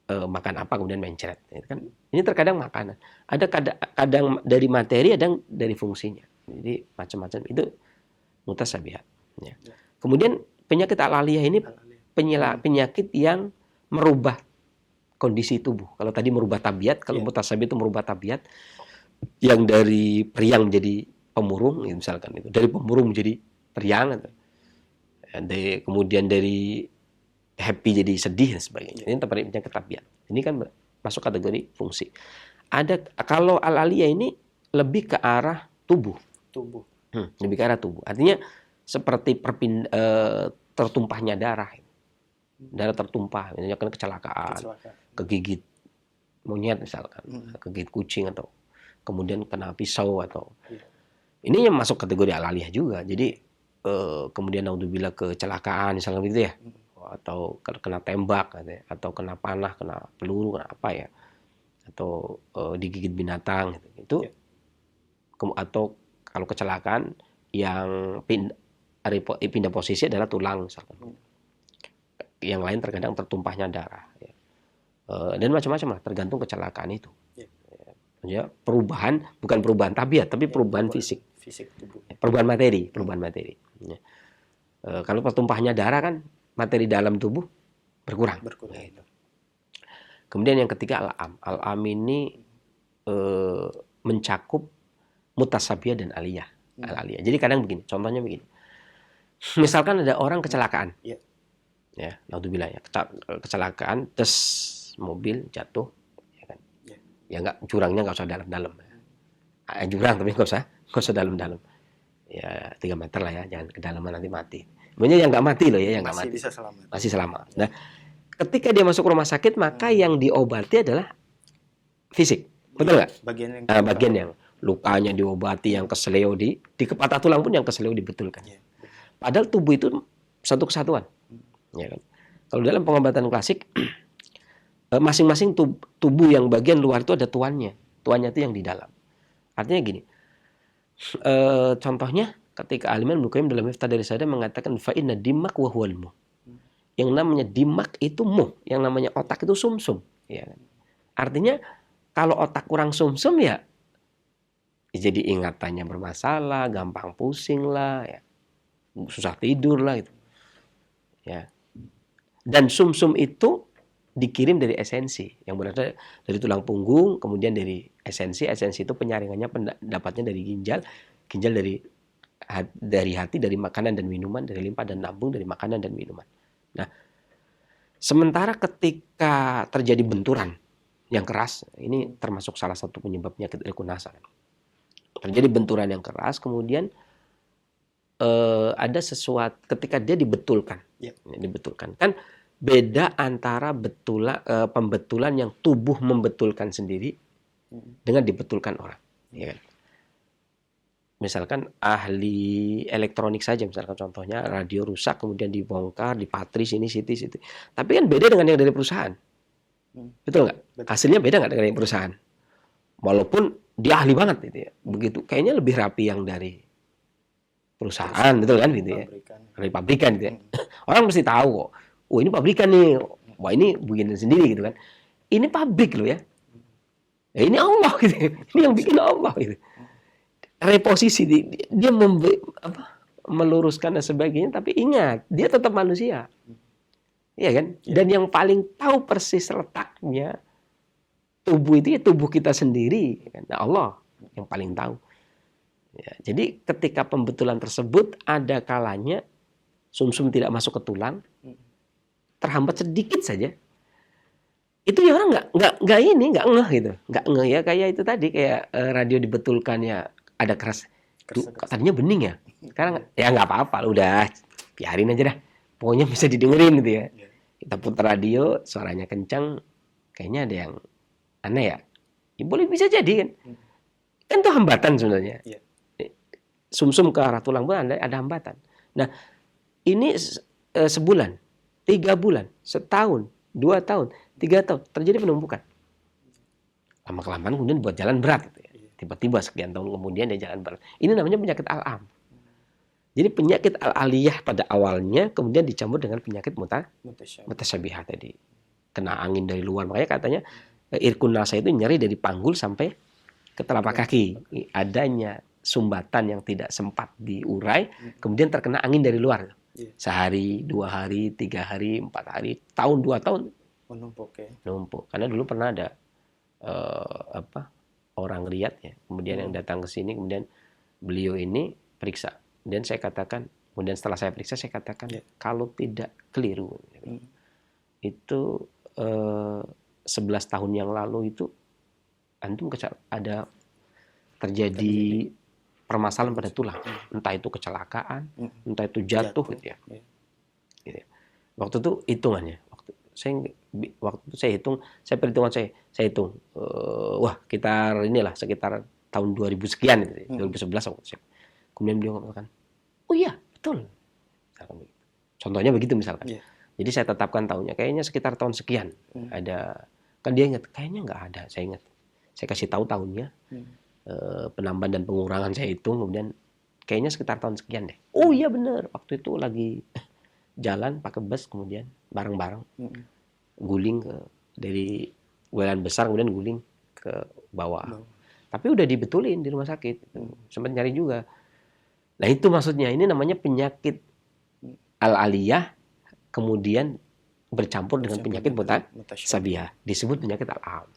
makan apa kemudian mencret, gitu kan? Ini terkadang makanan. Ada kadang dari materi, ada dari fungsinya. Jadi macam-macam itu mutasabihat. Ya. Kemudian penyakit al-aliyah ini penyakit yang merubah kondisi tubuh. Kalau tadi merubah tabiat, kalau mutasabihat itu merubah tabiat yang dari periang menjadi pemurung, misalkan itu. Dari pemurung menjadi periang, kemudian dari happy jadi sedih dan sebagainya. Ini penyakit tabiat. Ini kan masuk kategori fungsi. Kalau al-aliyah ini lebih ke arah tubuh. Lebih ke arah tubuh. Artinya seperti tertumpahnya darah. Darah tertumpah, misalnya kan kecelakaan, kegigit monyet misalkan, kegigit kucing atau kemudian kena pisau atau ini yang masuk kategori al-aliyah juga. Jadi kemudian naudzubillah kecelakaan misalnya gitu ya, atau kena tembak atau kena panah, kena peluru, kena apa ya, atau digigit binatang gitu. Itu atau kalau kecelakaan yang pindah posisi adalah tulang misalkan. Yang lain terkadang tertumpahnya darah. Ya. Dan macam-macam lah, tergantung kecelakaan itu. Ya, perubahan, bukan perubahan tabiat, tapi perubahan fisik tubuh. Perubahan materi. Ya. Kalau tertumpahnya darah kan, materi dalam tubuh berkurang. Ya, kemudian yang ketiga al-am. Al-am ini mencakup mutasabiah dan aliyah. Al-aliyah. Jadi kadang begini, contohnya begini. Misalkan ada orang kecelakaan. Ya, naudzubillah ya, kecelakaan, tes mobil jatuh, ya kan? Ya. Ya nggak, jurangnya nggak usah dalam-dalam. Jurang tapi nggak usah dalam-dalam. Ya 3 meter lah ya, jangan kedalaman nanti mati. Sebenarnya yang nggak mati loh ya, yang nggak Masih mati. bisa selamat. Masih selamat. Nah, ketika dia masuk rumah sakit, maka yang diobati adalah fisik. Betul nggak? Bagian yang lukanya diobati, yang keseleo di patah tulang pun yang keseleo dibetulkan. Ya. Padahal tubuh itu satu kesatuan. Ya kan? Kalau dalam pengobatan klasik, masing-masing tubuh yang bagian luar itu ada tuannya. Tuannya itu yang di dalam. Artinya gini, contohnya ketika Al-Imam Ibnu Qayyim dalam Miftah dari Sada mengatakan fa inna dimak wa huwal muh. Yang namanya dimak itu muh, yang namanya otak itu sumsum. Ya kan? Artinya kalau otak kurang sumsum ya jadi ingatannya bermasalah, gampang pusing lah, ya, susah tidur lah itu. Ya. Dan sumsum itu dikirim dari esensi yang berasal dari tulang punggung, kemudian dari esensi itu penyaringannya pendapatnya dari ginjal dari hati, dari makanan dan minuman, dari limpa dan lambung, dari makanan dan minuman. Nah, sementara ketika terjadi benturan yang keras, ini termasuk salah satu penyebab penyakit Irkunasa. Terjadi benturan yang keras, kemudian ada sesuatu ketika dia dibetulkan, dibetulkan kan beda antara pembetulan yang tubuh membetulkan sendiri dengan dibetulkan orang. Ya kan? Misalkan ahli elektronik saja, misalkan contohnya radio rusak kemudian dibongkar, dipatri sini situ. Tapi kan beda dengan yang dari perusahaan. Betul nggak? Hasilnya beda nggak dengan yang perusahaan? Walaupun dia ahli banget gitu ya. Begitu kayaknya lebih rapi yang dari perusahaan, betul kan gitu ya. Dari pabrikan gitu ya. Orang mesti tahu kok. Oh ini pabrikan nih. Wah ini bikin sendiri gitu kan. Ini pabrik loh ya. Ya ini Allah gitu. Ini yang bikin Allah gitu. Reposisi dia meluruskan dan sebagainya, tapi ingat dia tetap manusia. Iya kan? Dan yang paling tahu persis letaknya tubuh itu ya tubuh kita sendiri. Nah, Allah yang paling tahu. Ya, jadi ketika pembetulan tersebut ada kalanya sumsum tidak masuk ke tulang, terhambat sedikit saja. Itu ya orang nggak ngeh gitu, nggak ngeh ya kayak itu tadi kayak radio dibetulkan ya ada keras. Tadinya bening ya, sekarang ya nggak apa-apa, udah biarin aja dah. Pokoknya bisa didengerin gitu ya. Kita putar radio, suaranya kencang, kayaknya ada yang aneh ya. Ya boleh bisa jadi kan. Kan itu hambatan sebenarnya. Sumsum ke arah tulang pun ada hambatan. Nah, ini sebulan, 3 bulan, setahun, 2 tahun, 3 tahun terjadi penumpukan. Lama-kelamaan kemudian buat jalan berat gitu ya. Tiba-tiba sekian tahun kemudian dia jalan berat. Ini namanya penyakit al-am. Jadi penyakit al-aliyah pada awalnya kemudian dicampur dengan penyakit mutasyabihah tadi. Kena angin dari luar. Makanya katanya Irkunasa itu nyeri dari panggul sampai ke telapak kaki. Adanya sumbatan yang tidak sempat diurai, kemudian terkena angin dari luar. Sehari, 2 hari, 3 hari, 4 hari, tahun, 2 tahun. Menumpuk. Karena dulu pernah ada orang Riyadh ya, kemudian yang datang ke sini, kemudian beliau ini periksa. Dan saya katakan, kemudian setelah saya periksa, saya katakan, kalau tidak keliru, itu 11 tahun yang lalu itu, antum ada terjadi permasalahan pada tulang. Entah itu kecelakaan, entah itu jatuh gitu ya. Gitu. Waktu itu hitungannya. Waktu itu saya hitung, perhitungan saya hitung. Wah, sekitar tahun 2000 sekian gitu, 2011 waktu saya. Kemudian beliau mengatakan, oh iya, betul. Contohnya begitu misalkan. Jadi saya tetapkan tahunnya, kayaknya sekitar tahun sekian. Ada, kan dia ingat, kayaknya nggak ada, saya ingat. Saya kasih tahu tahunnya, penambahan dan pengurangan saya hitung, kemudian kayaknya sekitar tahun sekian deh. Oh iya benar, waktu itu lagi jalan pakai bus, kemudian bareng-bareng guling dari welan besar, kemudian guling ke bawah. Tapi udah dibetulin di rumah sakit, sempat nyari juga. Nah itu maksudnya, ini namanya penyakit al-aliyah kemudian bercampur dengan penyakit mutasyabihah, disebut penyakit al-am.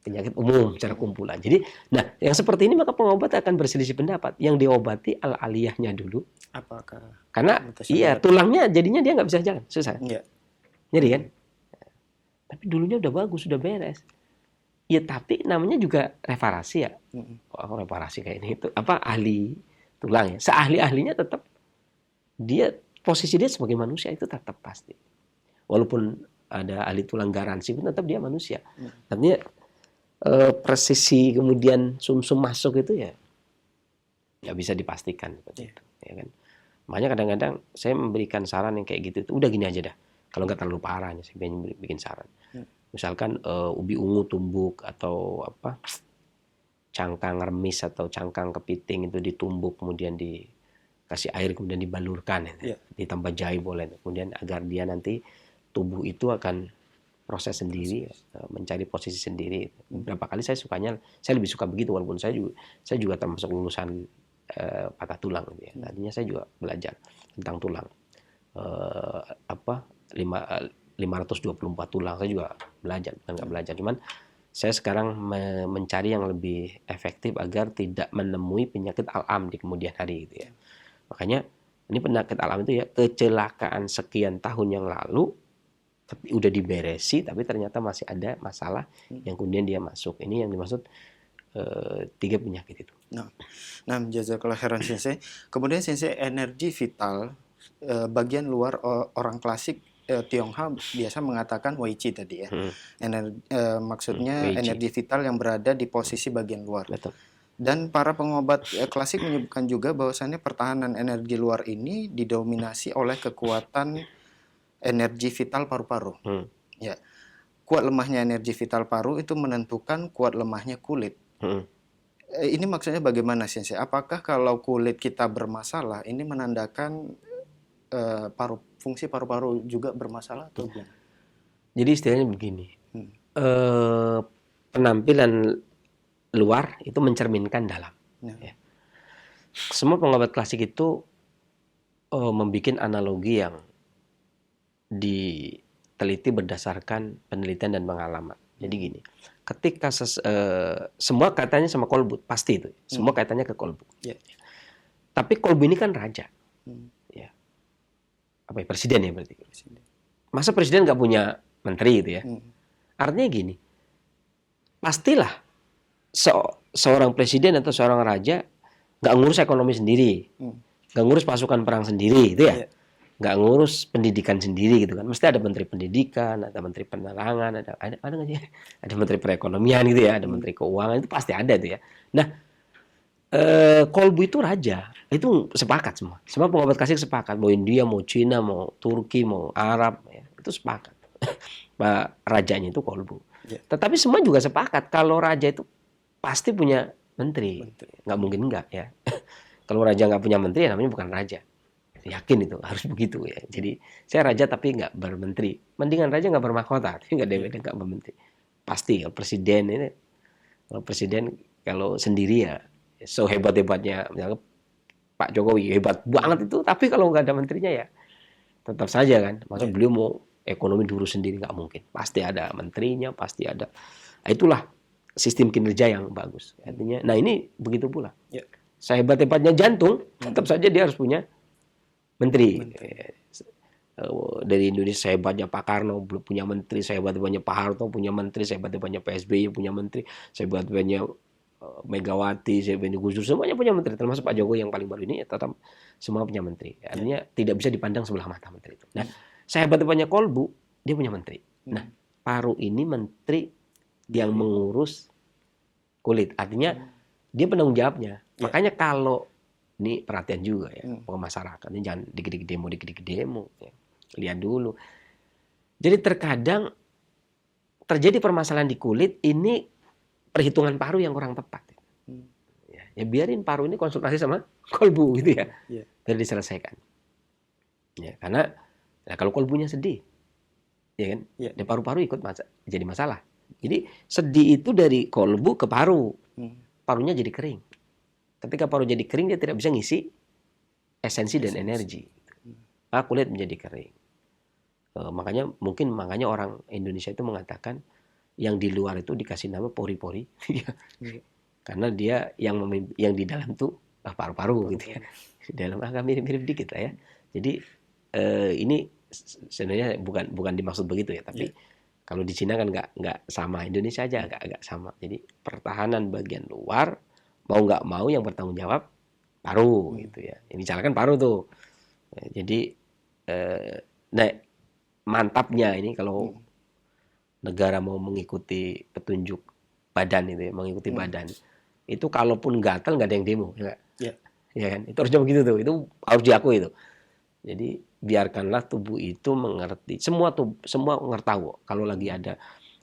penyakit umum secara kumpulan. Jadi, nah yang seperti ini maka pengobat akan berselisih pendapat. Yang diobati al-aliyahnya dulu. Apakah Karena iya mutasyabihat? tulangnya jadinya dia nggak bisa jalan, susah. Iya. Nyeri kan? Tapi dulunya udah bagus, sudah beres. Ya tapi namanya juga reparasi ya. Oh, reparasi kayak ini itu apa ahli tulang ya. Seahli-ahlinya tetap dia posisi dia sebagai manusia itu tetap pasti. Walaupun ada ahli tulang garansi pun tetap dia manusia. Artinya presisi kemudian sumsum masuk itu ya nggak bisa dipastikan seperti itu, ya kan. Makanya kadang-kadang saya memberikan saran yang kayak gitu itu udah gini aja dah. Kalau nggak terlalu parah saya bikin saran. Misalkan ubi ungu tumbuk atau apa cangkang remis atau cangkang kepiting itu ditumbuk kemudian dikasih air kemudian dibalurkan, ditambah jahe boleh. Kemudian agar dia nanti tubuh itu akan proses sendiri, mencari posisi sendiri. Beberapa kali saya lebih suka begitu walaupun saya juga termasuk lulusan patah tulang, ya. Tadinya saya juga belajar tentang tulang. 524 tulang saya juga belajar, bukan nggak belajar. Cuman saya sekarang mencari yang lebih efektif agar tidak menemui penyakit al-am di kemudian hari gitu ya. Makanya ini penyakit al-am itu ya kecelakaan sekian tahun yang lalu udah diberesi tapi ternyata masih ada masalah yang kemudian dia masuk. Ini yang dimaksud 3 penyakit itu. Nah, jazakallah khairan Sensei. Kemudian Sensei, energi vital bagian luar orang klasik Tionghoa biasa mengatakan Wei Qi tadi ya. Maksudnya Wei Qi. energi vital yang berada di posisi bagian luar. Betul. Dan para pengobat klasik menyebutkan juga bahwasannya pertahanan energi luar ini didominasi oleh kekuatan energi vital paru-paru. Ya. Kuat lemahnya energi vital paru itu menentukan kuat lemahnya kulit. Ini maksudnya bagaimana Sensei? Apakah kalau kulit kita bermasalah ini menandakan fungsi paru-paru juga bermasalah atau gimana? Jadi istilahnya begini. Penampilan luar itu mencerminkan dalam. Ya. Semua pengobat klasik itu membuat analogi yang diteliti berdasarkan penelitian dan pengalaman. Jadi gini, ketika semua kaitannya sama kolbu, pasti itu. Semua kaitannya ke kolbu. Tapi kolbu ini kan raja. Ya. Apa ya, presiden ya berarti. Masa presiden nggak punya menteri itu ya? Artinya gini, pastilah seorang presiden atau seorang raja nggak ngurus ekonomi sendiri, nggak ngurus pasukan perang sendiri, itu ya, nggak ngurus pendidikan sendiri gitu kan. Mesti ada menteri pendidikan, ada menteri penerangan, ada nggak sih? Ada menteri perekonomian gitu ya, ada menteri keuangan, itu pasti ada tuh ya. Nah, kolbu itu raja, itu sepakat semua pengobat klasik sepakat, mau India, mau Cina, mau Turki, mau Arab, ya, itu sepakat. Rajanya itu kolbu. Tetapi semua juga sepakat kalau raja itu pasti punya menteri. Nggak mungkin enggak ya. Kalau raja nggak punya menteri ya namanya bukan raja. Yakin itu harus begitu ya. Jadi saya raja tapi nggak bermenteri. Mendingan raja nggak bermahkota, tapi nggak DPD nggak bermenteri. Pasti kalau presiden kalau sendiri ya so hebat-hebatnya, misalnya Pak Jokowi hebat banget itu, tapi kalau nggak ada menterinya ya tetap saja kan. Masa beliau mau ekonomi diurus sendiri, nggak mungkin. Pasti ada menterinya, pasti ada. Nah, itulah sistem kinerja yang bagus. Artinya, nah ini begitu pula. Sehebat-hebatnya jantung, tetap saja dia harus punya menteri. Dari Indonesia sehebatnya Pak Karno punya menteri, sehebat-hebatnya Pak Harto punya menteri, sehebat-hebatnya Pak SBY punya menteri, sehebat-hebatnya Megawati, sehebatnya Gus Dur, semuanya punya menteri. Termasuk Pak Jokowi yang paling baru ini, tetap semua punya menteri. Artinya tidak bisa dipandang sebelah mata menteri itu. Nah, sehebat-hebatnya kolbu, dia punya menteri. Nah, paru ini menteri yang mengurus kulit. Artinya dia penanggung jawabnya. Makanya kalau ini perhatian juga ya, ke masyarakat. Ini jangan dikit-dikit demo. Ya. Lihat dulu. Jadi terkadang terjadi permasalahan di kulit, ini perhitungan paru yang kurang tepat. Ya biarin paru ini konsultasi sama kolbu gitu ya. Biar diselesaikan. Ya, karena kalau kolbunya sedih, ya kan, dan paru-paru ikut jadi masalah. Jadi sedih itu dari kolbu ke paru, parunya jadi kering. Ketika paru jadi kering, dia tidak bisa ngisi esensi dan energi. Kulit menjadi kering. Makanya orang Indonesia itu mengatakan Yang di luar itu dikasih nama pori-pori. Karena dia yang di dalam tuh paru-paru gitu ya. Di dalam agak mirip-mirip dikit lah ya. Jadi ini sebenarnya bukan dimaksud begitu ya, tapi kalau di Cina kan nggak sama, Indonesia aja agak sama. Jadi pertahanan bagian luar mau nggak mau yang bertanggung jawab paru gitu ya. Yang dicalakan paru tuh. Jadi nah mantapnya ini kalau negara mau mengikuti petunjuk badan itu ya, mengikuti badan itu kalaupun gatal nggak ada yang demo, ya kan? Itu harusnya begitu tuh, itu harus diakui itu. Jadi biarkanlah tubuh itu mengerti, semua ngerti tahu. Kalau lagi ada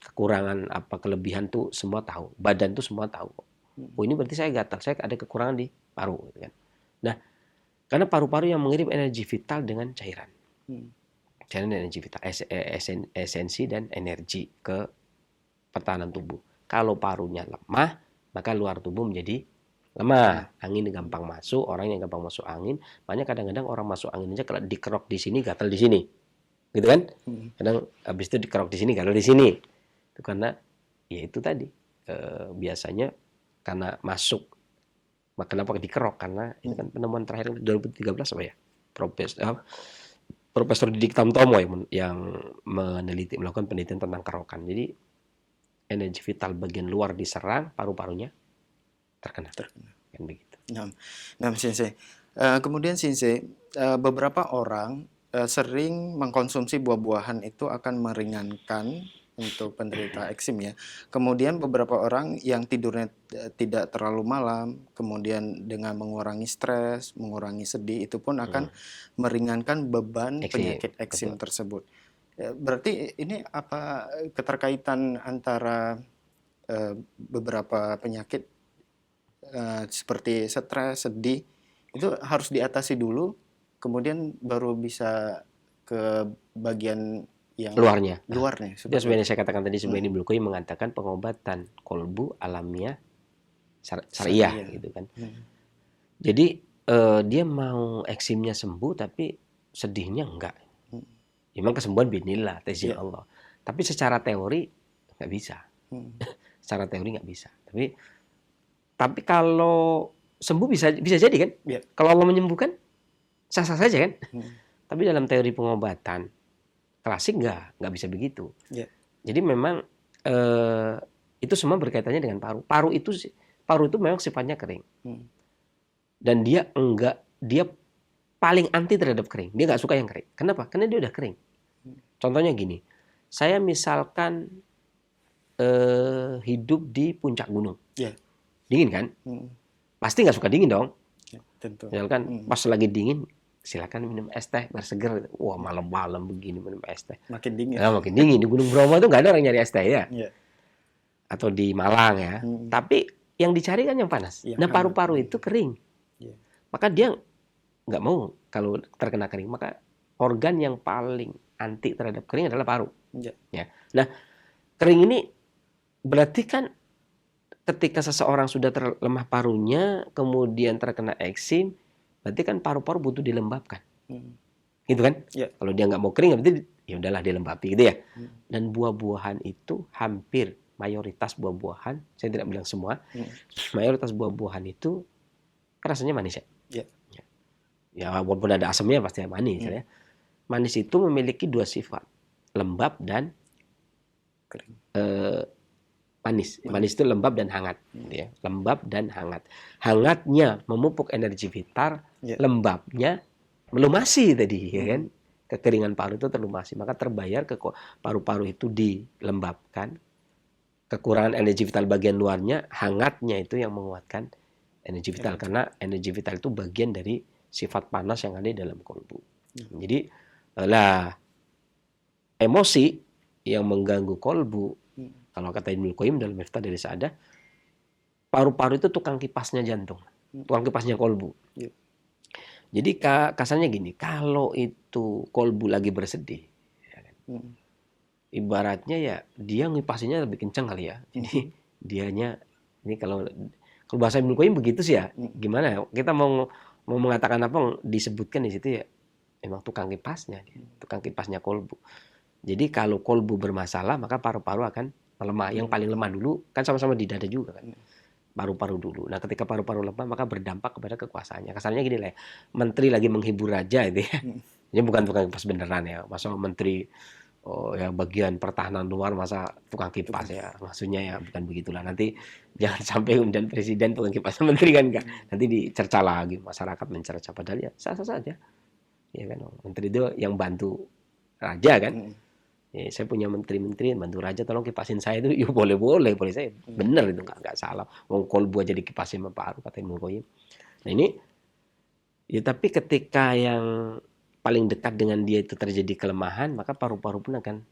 kekurangan apa kelebihan tuh semua tahu, badan tuh semua tahu. Oh ini berarti saya gatal, saya ada kekurangan di paru, gitu kan? Nah, karena paru-paru yang mengirim energi vital dengan cairan. Cairan dan energi vital, esensi dan energi ke pertahanan tubuh. Kalau parunya lemah, maka luar tubuh menjadi lemah. Angin gampang masuk, orang yang gampang masuk angin. Makanya kadang-kadang orang masuk angin aja kalau dikerok di sini, gatal di sini. Gitu kan? Kadang habis itu dikerok di sini, gatal di sini. Itu karena ya itu tadi. Biasanya karena masuk. Kenapa dikerok? Karena ini kan penemuan terakhir 2013 apa ya? Profesor Didik Tamtomo yang melakukan penelitian tentang kerokan. Jadi energi vital bagian luar diserang, paru-parunya terkena. Kan begitu. Nah, Sensei. Kemudian Sensei, beberapa orang sering mengkonsumsi buah-buahan itu akan meringankan untuk penderita eksim ya. Kemudian beberapa orang yang tidurnya tidak terlalu malam, kemudian dengan mengurangi stres, mengurangi sedih, itu pun akan meringankan beban penyakit eksim tersebut. Berarti ini apa keterkaitan antara beberapa penyakit seperti stres, sedih, itu harus diatasi dulu, kemudian baru bisa ke bagian yang luarnya. Itu sebenarnya saya katakan tadi sebelum ini Ibnu Qayyim mengatakan pengobatan kolbu alamiah syariah gitu kan. Jadi dia mau eksimnya sembuh tapi sedihnya enggak. Memang kesembuhan binillah, tazim Allah. Tapi secara teori nggak bisa. Secara teori nggak bisa. Tapi kalau sembuh bisa jadi kan? Kalau Allah menyembuhkan sah-sah saja kan? Tapi dalam teori pengobatan klasik nggak bisa begitu. Jadi memang itu semua berkaitannya dengan paru. Paru itu memang sifatnya kering. Dan dia paling anti terhadap kering. Dia nggak suka yang kering. Kenapa? Karena dia udah kering. Contohnya gini, saya misalkan hidup di puncak gunung, dingin kan? Pasti nggak suka dingin dong. Tentu. Misalkan pas lagi dingin, silakan minum es teh biar seger. Wah malam-malam begini minum es teh. Makin dingin. Nah, makin dingin di Gunung Bromo tuh nggak ada orang nyari es teh ya. Atau di Malang ya. Tapi yang dicari kan yang panas. Nah paru-paru itu kering. Maka dia nggak mau kalau terkena kering. Maka organ yang paling anti terhadap kering adalah paru. Ya. Nah kering ini berarti kan ketika seseorang sudah terlemah parunya, kemudian terkena eksim, berarti kan paru-paru butuh dilembabkan, gitu kan? Kalau dia nggak mau kering, berarti ya udahlah dilembabi gitu ya. Dan buah-buahan itu hampir mayoritas buah-buahan, saya tidak bilang semua, mayoritas buah-buahan itu rasanya manis ya. Ya walaupun ada asamnya pasti manis ya. Manis itu memiliki dua sifat, lembab dan manis. Manis itu lembab dan hangat. Ya. Lembab dan hangat. Hangatnya memupuk energi vital, lembabnya melumasi tadi, ya kan? Kekeringan paru itu terlumasi, maka terbayar ke paru-paru itu dilembabkan. Kekurangan energi vital bagian luarnya, hangatnya itu yang menguatkan energi vital, karena energi vital itu bagian dari sifat panas yang ada di dalam kolbu. Jadi emosi yang mengganggu kolbu, kalau kata Ibnu Qayyim dalam Miftah dari Sa'adah, paru-paru itu tukang kipasnya jantung, tukang kipasnya kolbu. Jadi kasarnya gini, kalau itu kolbu lagi bersedih, ya kan? Ibaratnya ya dia ngipasinya lebih kencang kali ya. Jadi dianya ini kalau bahasa Ibnu Qayyim begitu sih ya. Gimana ya? Kita mau mengatakan apa disebutkan di situ ya, memang tukang kipasnya kolbu. Jadi kalau kolbu bermasalah maka paru-paru akan melemah. Yang paling lemah dulu kan sama-sama di dada juga kan. Paru-paru dulu. Nah, ketika paru-paru lemah maka berdampak kepada kekuasaannya. Kasarnya gini lah ya, menteri lagi menghibur raja itu ya. Ini bukan tukang kipas beneran ya. Masa menteri ya bagian pertahanan luar masa tukang kipas ya. Maksudnya ya bukan begitulah. Nanti jangan sampai kemudian presiden tukang kipas menteri kan enggak. Nanti dicerca lagi, masyarakat mencerca, padahal ya sah-sah saja. Ya kan, menteri itu yang bantu raja kan. Ya, saya punya menteri-menteri bantu raja, tolong kipasin saya itu, ya boleh saya, bener itu nggak salah. Wong kolbu aja dikipasin sama Pak Aruf katanya Mukoyim. Nah ini, ya tapi ketika yang paling dekat dengan dia itu terjadi kelemahan, maka paru-paru pun akan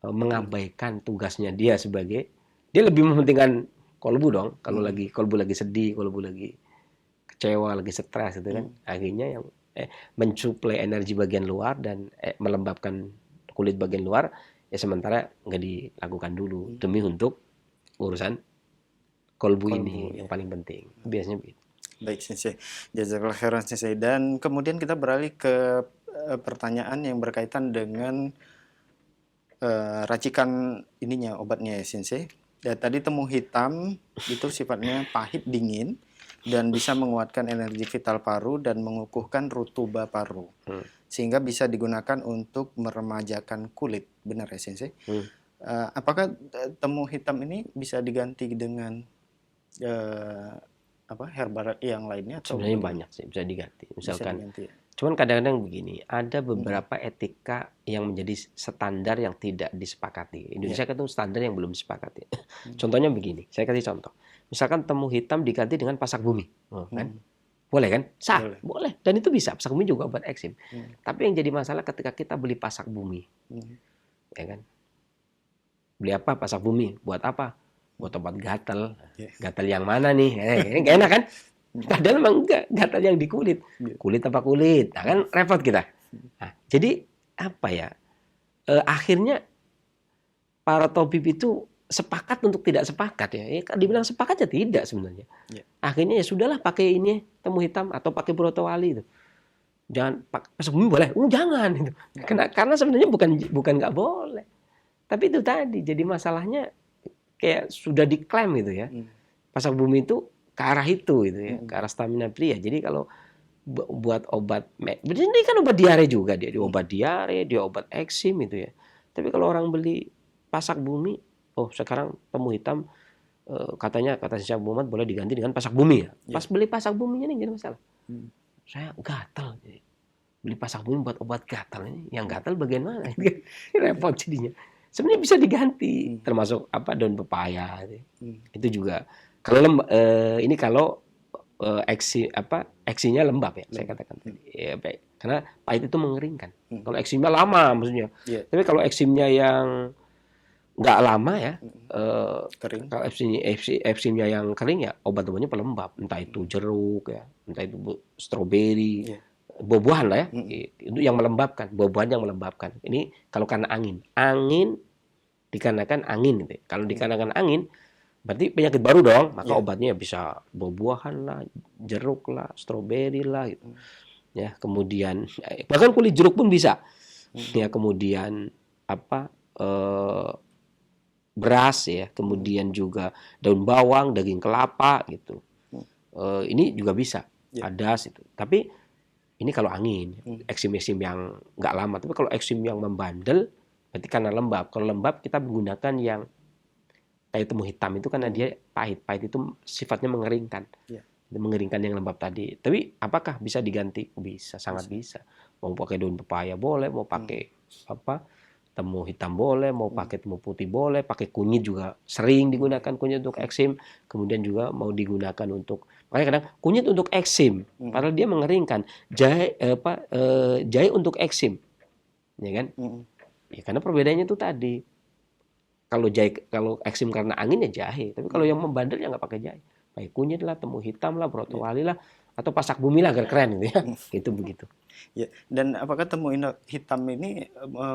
mengabaikan tugasnya dia sebagai, dia lebih mementingkan kolbu dong. Kalau lagi kolbu lagi sedih, kolbu lagi kecewa, lagi stres itu kan, akhirnya yang mensuplai energi bagian luar dan melembabkan kulit bagian luar, ya sementara nggak dilakukan dulu demi untuk urusan kolbu ini yang paling penting. Biasanya begitu. Baik, Sensei. Jazakallah khairan, Sensei. Dan kemudian kita beralih ke pertanyaan yang berkaitan dengan racikan ininya, obatnya ya, Sensei. Ya, tadi temu hitam itu sifatnya pahit, dingin, dan bisa menguatkan energi vital paru dan mengukuhkan rutuba paru. Sehingga bisa digunakan untuk meremajakan kulit. Benar ya, Sensei? Apakah temu hitam ini bisa diganti dengan herbal yang lainnya? Atau sebenarnya banyak sih bisa diganti. Misalkan, diganti, ya? cuman kadang-kadang begini, ada beberapa etika yang menjadi standar yang tidak disepakati. Indonesia kan itu standar yang belum disepakati. Contohnya begini, saya kasih contoh. Misalkan temu hitam diganti dengan pasak bumi, kan? Boleh kan? Sah, boleh. Dan itu bisa. Pasak bumi juga obat eksim. Tapi yang jadi masalah ketika kita beli pasak bumi, ya kan? Beli apa pasak bumi? Buat apa? Buat obat gatal. Gatal yang mana nih? Nggak enak kan? Padahal memang enggak, gatal yang di kulit. Kulit apa kulit? Nah, kan repot kita. Nah, jadi apa ya? Akhirnya para tabib itu sepakat untuk tidak sepakat ya. Dibilang sepakat ya tidak sebenarnya. Akhirnya ya sudahlah pakai ini temu hitam atau pakai brotowali itu. Jangan pasak bumi boleh? Jangan itu. Karena sebenarnya bukan nggak boleh. Tapi itu tadi jadi masalahnya kayak sudah diklaim gitu ya. Pasak bumi itu ke arah itu gitu ya, ke arah stamina pria. Jadi kalau buat obat, ini kan obat diare juga dia obat diare, dia obat eksim itu ya. Tapi kalau orang beli pasak bumi, oh sekarang temu hitam katanya kata Syekh Muhammad boleh diganti dengan pasak bumi ya. Pas beli pasak buminya nih jadi masalah. Saya gatal. Beli pasak bumi buat obat gatal ini, yang gatal bagian mana? Repot jadinya. Sebenarnya bisa diganti, termasuk apa daun pepaya. Itu juga. Kalau ini kalau eksinya lembab ya, saya katakan tadi. Ya, baik. Karena pahit itu mengeringkan. Kalau eksimnya lama maksudnya. Tapi kalau eksimnya yang nggak lama ya, kering. Kalau eksimnya yang kering ya obat-obatnya pelembab, entah itu jeruk ya, entah itu stroberi, buah-buahan lah ya, itu yang melembabkan, buah-buahan yang melembabkan. Ini kalau karena angin dikarenakan angin gitu. Kalau dikarenakan angin berarti penyakit baru dong, maka obatnya bisa buah-buahan lah, jeruk lah, stroberi lah gitu. Ya, kemudian bahkan kulit jeruk pun bisa. Ya, kemudian beras ya, kemudian juga daun bawang, daging kelapa gitu. Ini juga bisa. Adas itu. Tapi ini kalau angin, eksim-eksim yang nggak lama. Tapi kalau eksim yang membandel berarti karena lembab. Kalau lembab kita menggunakan yang kayak temu hitam itu karena dia pahit. Pahit itu sifatnya mengeringkan. Mengeringkan yang lembab tadi. Tapi apakah bisa diganti? Bisa, sangat bisa. Mau pakai daun pepaya boleh, mau pakai temu hitam boleh, mau pakai temu putih boleh, pakai kunyit juga sering digunakan kunyit untuk eksim. Kemudian juga mau digunakan untuk, makanya kadang kunyit untuk eksim, padahal dia mengeringkan. Jahe untuk eksim, ya kan? Ya, karena perbedaannya itu tadi. Kalau eksim karena angin ya jahe, tapi kalau yang membandel ya nggak pakai jahe, pakai kunyit lah, temu hitam lah, brotowali lah, atau pasak bumi lah agar keren gitu ya. Itu begitu. Ya. Dan apakah temu hitam ini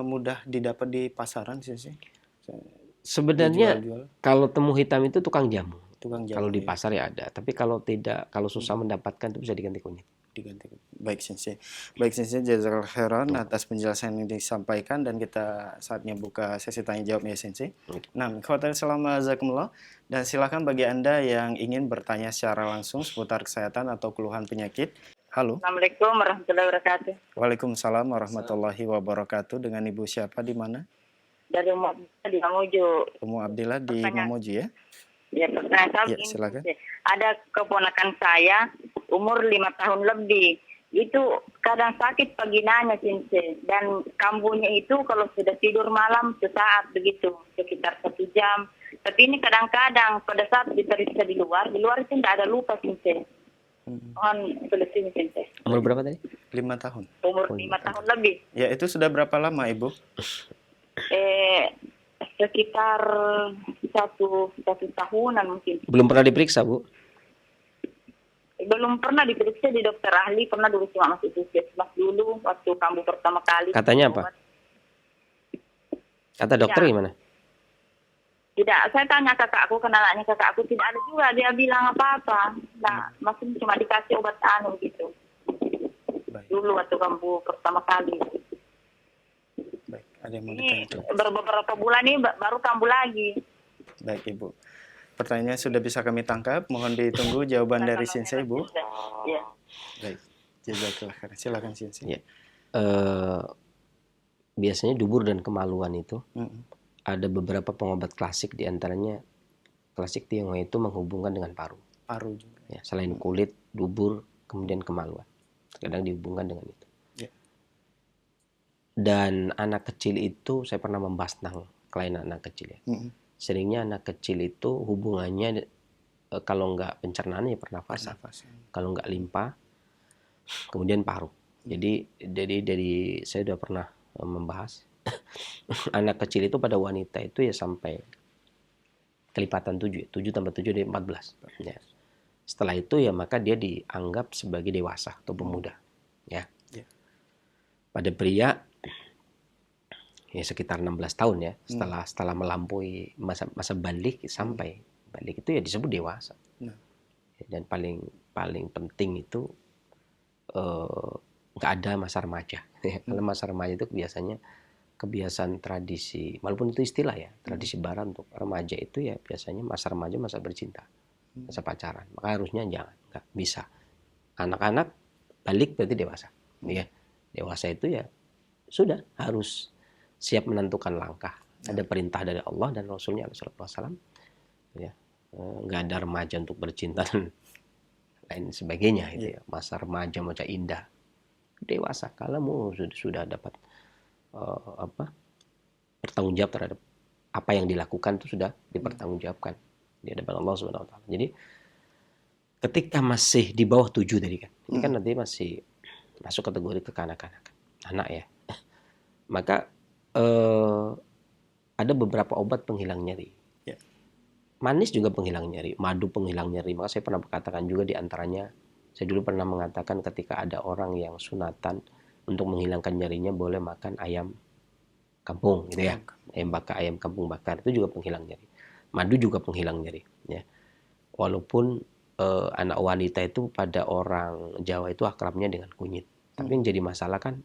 mudah didapat di pasaran sih? Sebenarnya kalau temu hitam itu tukang jamu. Tukang jamu. Kalau di pasar ya ada, tapi kalau tidak, kalau susah mendapatkan itu bisa diganti kunyit. diganti. Baik Sensei. Baik Sensei, jazakallahu khairan atas penjelasan yang disampaikan, dan kita saatnya buka sesi tanya jawab ya Sensei. Nah, ikhwatal Islam azakumullah, dan silakan bagi Anda yang ingin bertanya secara langsung seputar kesehatan atau keluhan penyakit. Halo. Assalamualaikum warahmatullahi wabarakatuh. Waalaikumsalam warahmatullahi wabarakatuh. Dengan Ibu siapa di mana? Dari Ummu Abdillah di Mamuju. Ummu Abdillah di Mamuju ya. Ya, pertanyaan saya Ya, begini, silakan. ada keponakan saya umur 5 tahun lebih. Itu kadang sakit paginanya, Sensei. Dan kambuhnya itu kalau sudah tidur malam sesaat begitu, sekitar 1 jam. Tapi ini kadang-kadang pada saat diperiksa di luar itu tidak ada luka, Sensei. Mohon solusinya, Sensei. Umur berapa tadi? 5 tahun. Umur 5 tahun lebih. Ya, itu sudah berapa lama Ibu? Sekitar satu tahunan mungkin. Belum pernah diperiksa, Bu? Belum pernah diperiksa di dokter ahli, pernah dulu cuma masuk puskesmas dulu waktu kambuh pertama kali. Katanya apa? Kata dokter gimana? Tidak, saya tanya kakakku, kenalannya kakakku tidak ada juga, dia bilang apa-apa. Nah, maksudnya cuma dikasih obat anu gitu. Baik. Dulu waktu kambuh pertama kali. Baik, ada yang mau Ini ditanya? beberapa bulan ini baru kambuh lagi. Baik Ibu. Pertanyaannya sudah bisa kami tangkap. Mohon ditunggu jawaban dari Sensei, Bu. Iya. Baik. Jazakallah khairan. Silakan Sensei. Ya. Biasanya dubur dan kemaluan itu ada beberapa pengobat klasik, diantaranya klasik Tionghoa itu menghubungkan dengan paru. Paru juga. Ya, selain kulit, dubur, kemudian kemaluan. Kadang dihubungkan dengan itu. Ya. Dan anak kecil itu saya pernah membahas tentang kelainan anak kecil ya. Seringnya anak kecil itu hubungannya kalau nggak pencernaan ya pernafasan. Kalau nggak limpa, kemudian paru. Jadi dari saya sudah pernah membahas anak kecil itu pada wanita itu ya sampai kelipatan 7 tambah 7 dari 14. Ya. Setelah itu ya maka dia dianggap sebagai dewasa atau pemuda. Ya. Pada pria ya sekitar 16 tahun ya, setelah melampaui masa balik sampai balik itu ya disebut dewasa. Dan paling penting itu nggak ada masa remaja. Kalau masa remaja itu biasanya kebiasaan tradisi, walaupun itu istilah ya, tradisi barat untuk remaja itu ya biasanya masa remaja, masa bercinta, masa pacaran. Maka harusnya nggak bisa. Anak-anak balik berarti dewasa. Ya, dewasa itu ya sudah harus siap menentukan langkah. Ada perintah dari Allah dan Rasulnya SAW. Ya, nggak ada remaja untuk bercinta dan lain sebagainya. Itu ya. Masa remaja macam indah. Dewasa kalau sudah dapat bertanggung jawab terhadap apa yang dilakukan itu sudah dipertanggungjawabkan di hadapan Allah Subhanahu wa taala. Jadi ketika masih di bawah 7 tadi kan. Ini kan nanti masih masuk kategori kekanak-kanakan. Anak ya. Maka ada beberapa obat penghilang nyeri. Manis juga penghilang nyeri, madu penghilang nyeri. Maka saya pernah berkatakan juga di antaranya, saya dulu pernah mengatakan ketika ada orang yang sunatan untuk menghilangkan nyerinya boleh makan ayam kampung gitu ya. Ayam kampung bakar itu juga penghilang nyeri. Madu juga penghilang nyeri ya. Walaupun anak wanita itu pada orang Jawa itu akrabnya dengan kunyit. Tapi yang jadi masalah kan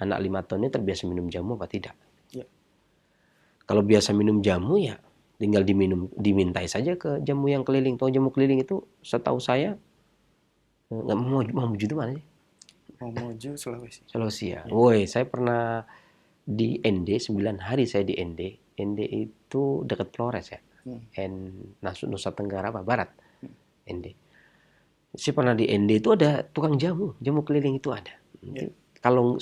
anak 5 tahun ini terbiasa minum jamu apa tidak? Kalau biasa minum jamu ya tinggal dimintai saja ke jamu yang keliling. Tahu jamu keliling itu setahu saya nggak mau itu mana sih? Mamuju, Sulawesi. Sulawesi ya. Woi, saya pernah di ND 9 hari saya di ND. ND itu dekat Flores ya. Nusa Tenggara Barat. ND. Saya pernah di ND itu ada tukang jamu keliling itu ada. Kalau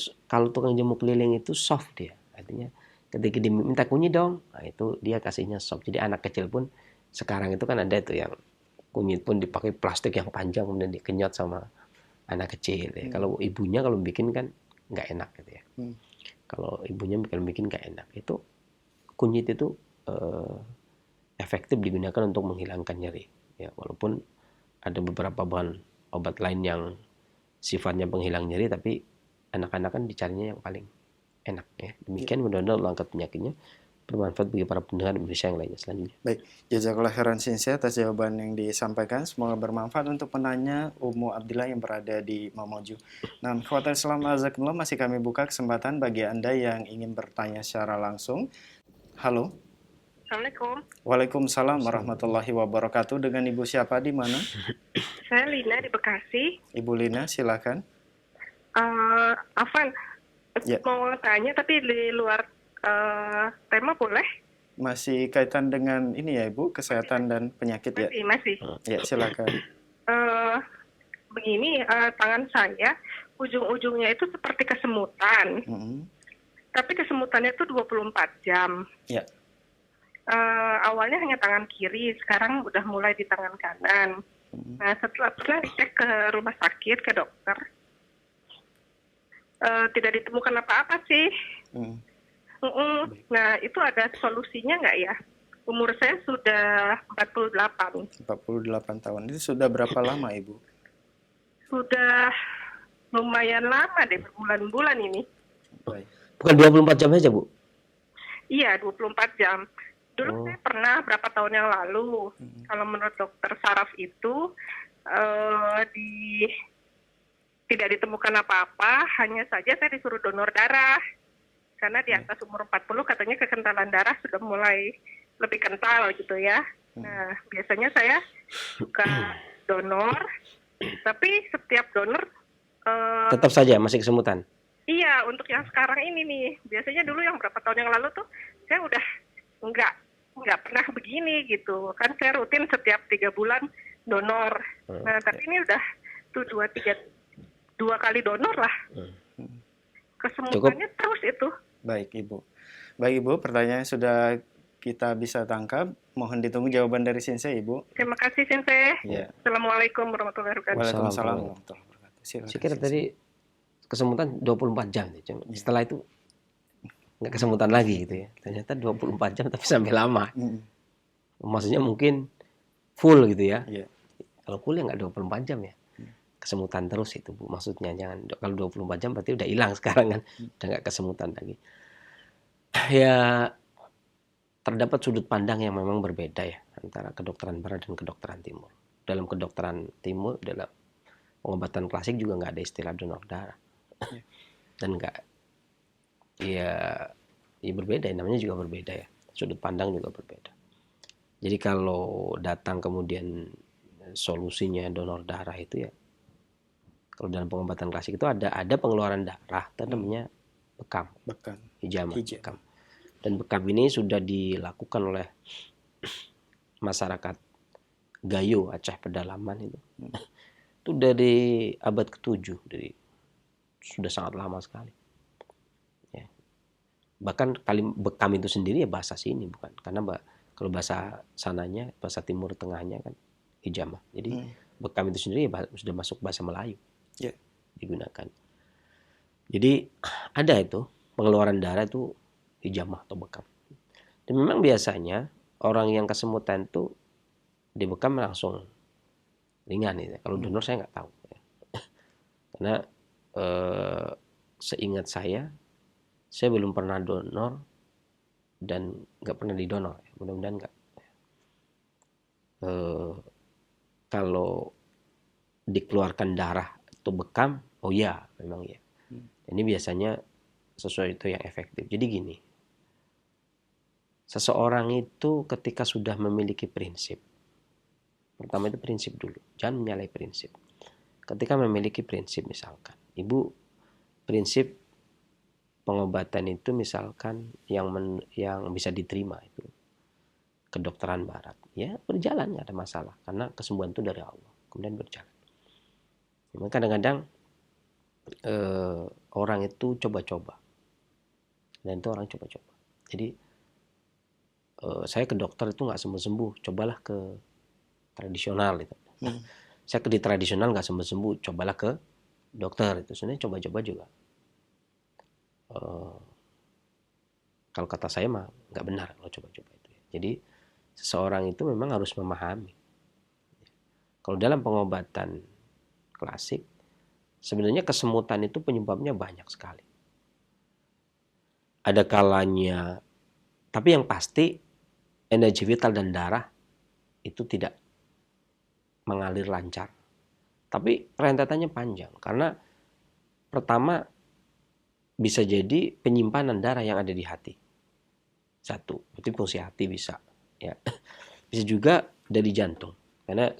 tukang jamu keliling itu soft dia, artinya ketika diminta kunyit dong, nah itu dia kasihnya soft. Jadi anak kecil pun sekarang itu kan ada itu yang kunyit pun dipakai plastik yang panjang kemudian dikenyot sama anak kecil. Ya. Kalau ibunya kalau bikin kan nggak enak gitu ya. Kalau ibunya bikin nggak enak, itu kunyit itu efektif digunakan untuk menghilangkan nyeri. Ya, walaupun ada beberapa bahan obat lain yang sifatnya penghilang nyeri, tapi anak-anak kan dicarinya yang paling enak ya. Demikian mudah-mudahan Allah angkat penyakitnya. bermanfaat bagi para pendengar Indonesia yang lainnya selanjutnya. Baik, jazakallah khairan Sinse atas jawaban yang disampaikan. Semoga bermanfaat untuk penanya Umu Abdillah yang berada di Mamuju. Nah, ikhwatal Islam azakumullah, masih kami buka kesempatan bagi Anda yang ingin bertanya secara langsung. Halo. Assalamualaikum. Waalaikumsalam warahmatullahi wabarakatuh. Dengan Ibu siapa di mana? Saya Lina di Bekasi. Ibu Lina, silakan. Afan, Ya. mau tanya tapi di luar tema boleh? Masih kaitan dengan ini ya Ibu, kesehatan dan penyakit ya? Masih. Ya, silakan. Begini, tangan saya, ujung-ujungnya itu seperti kesemutan. Tapi kesemutannya itu 24 jam. Ya. Awalnya hanya tangan kiri, sekarang udah mulai di tangan kanan. Nah, setelah pernah dicek ke rumah sakit, ke dokter, tidak ditemukan apa-apa sih. Nah, itu ada solusinya nggak ya? Umur saya sudah 48. 48 tahun. Itu sudah berapa lama Ibu? Sudah lumayan lama deh, berbulan-bulan ini. Baik. Bukan 24 jam saja, Bu? Iya, 24 jam. Dulu saya pernah berapa tahun yang lalu, kalau menurut dokter saraf itu tidak ditemukan apa-apa, hanya saja saya disuruh donor darah. Karena di atas umur 40 katanya kekentalan darah sudah mulai lebih kental gitu ya. Nah, biasanya saya suka donor, tapi setiap donor Tetap saja masih kesemutan. iya, untuk yang sekarang ini nih. Biasanya dulu yang berapa tahun yang lalu tuh saya udah nggak pernah begini gitu. Kan saya rutin setiap 3 bulan donor. Nah, tapi ini udah tuh 2 kali donor lah. Kesemutannya terus itu. Baik Ibu. Baik Ibu, pertanyaan sudah kita bisa tangkap. Mohon ditunggu jawaban dari Sensei Ibu. Terima kasih Sensei. Ya. Assalamualaikum warahmatullahi wabarakatuh. Waalaikumsalam warahmatullahi wabarakatuh. Silakan, Saya kira Sensei. tadi kesemutan 24 jam. Setelah itu nggak kesemutan lagi gitu ya. Ternyata 24 jam tapi sampai lama. Maksudnya mungkin full gitu ya. Iya. Kalau full ya nggak 24 jam ya. Kesemutan terus itu Bu. Maksudnya jangan kalau 24 jam berarti udah hilang sekarang kan. Udah nggak kesemutan lagi. Ya terdapat sudut pandang yang memang berbeda ya antara kedokteran barat dan kedokteran timur. Dalam kedokteran timur, dalam pengobatan klasik juga nggak ada istilah donor darah. Dan nggak, ya berbeda, namanya juga berbeda ya. Sudut pandang juga berbeda. Jadi kalau datang kemudian solusinya donor darah itu ya, kalau dalam pengobatan klasik itu ada pengeluaran darah, itu namanya bekam, hijamah, bekam. Dan bekam ini sudah dilakukan oleh masyarakat Gayo Aceh Pedalaman itu. Itu dari abad ke-7, sudah sangat lama sekali. Ya. Bahkan kali bekam itu sendiri ya bahasa sini bukan, karena kalau bahasa sananya, bahasa Timur Tengahnya kan hijamah. Jadi bekam itu sendiri ya sudah masuk bahasa Melayu. Digunakan. Jadi ada itu pengeluaran darah itu hijamah atau bekam. Dan memang biasanya orang yang kesemutan itu di bekam langsung ringan ya. Kalau donor saya nggak tahu. Ya. Karena seingat saya belum pernah donor dan nggak pernah didonor. Mudah-mudahan nggak. Kalau dikeluarkan darah atau bekam, oh ya memang ya. Ini biasanya sesuatu yang efektif. Jadi gini. Seseorang itu ketika sudah memiliki prinsip, pertama itu prinsip dulu, jangan menyalahi prinsip. Ketika memiliki prinsip misalkan, Ibu prinsip pengobatan itu misalkan yang bisa diterima itu kedokteran barat, ya berjalan nggak ada masalah karena kesembuhan itu dari Allah, kemudian berjalan. Memang kadang-kadang orang itu coba-coba, dan itu orang coba-coba. Jadi saya ke dokter itu nggak sembuh-sembuh, cobalah ke tradisional itu. Saya di tradisional nggak sembuh-sembuh, cobalah ke dokter itu. Sebenarnya coba-coba juga. Kalau kata saya mah nggak benar kalau coba-coba itu. Jadi seseorang itu memang harus memahami. Kalau dalam pengobatan klasik, sebenarnya kesemutan itu penyebabnya banyak sekali. Ada kalanya Tapi yang pasti energi vital dan darah itu tidak mengalir lancar. Tapi rentetannya panjang karena pertama bisa jadi penyimpanan darah yang ada di hati. Satu, berarti fungsi hati bisa. Ya. Bisa juga dari jantung karena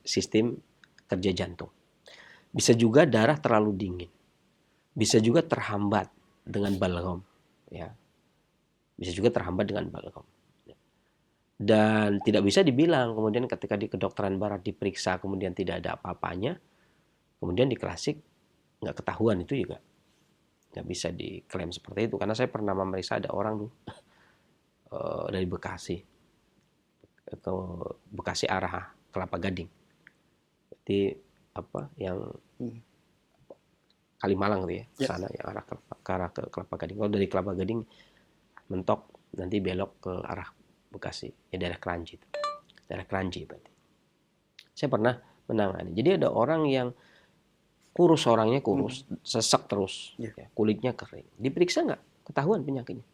sistem kerja jantung. Bisa juga darah terlalu dingin. Bisa juga terhambat dengan balgam. Ya. Bisa juga terhambat dengan balgam. Dan tidak bisa dibilang kemudian ketika di kedokteran barat diperiksa kemudian tidak ada apa-apanya, kemudian di klasik nggak ketahuan, itu juga nggak bisa diklaim seperti itu. Karena saya pernah memeriksa ada orang dari Bekasi ke Bekasi arah Kelapa Gading, jadi yang Kalimalang tuh ya, ke sana yang arah ke Kelapa Gading. Kalau dari Kelapa Gading mentok nanti belok ke arah Bekasi, ya daerah Kranji itu. Daerah Kranji berarti. Saya pernah menangani. Jadi ada orang yang kurus, orangnya kurus, sesek terus, ya, kulitnya kering. Diperiksa nggak ketahuan penyakitnya?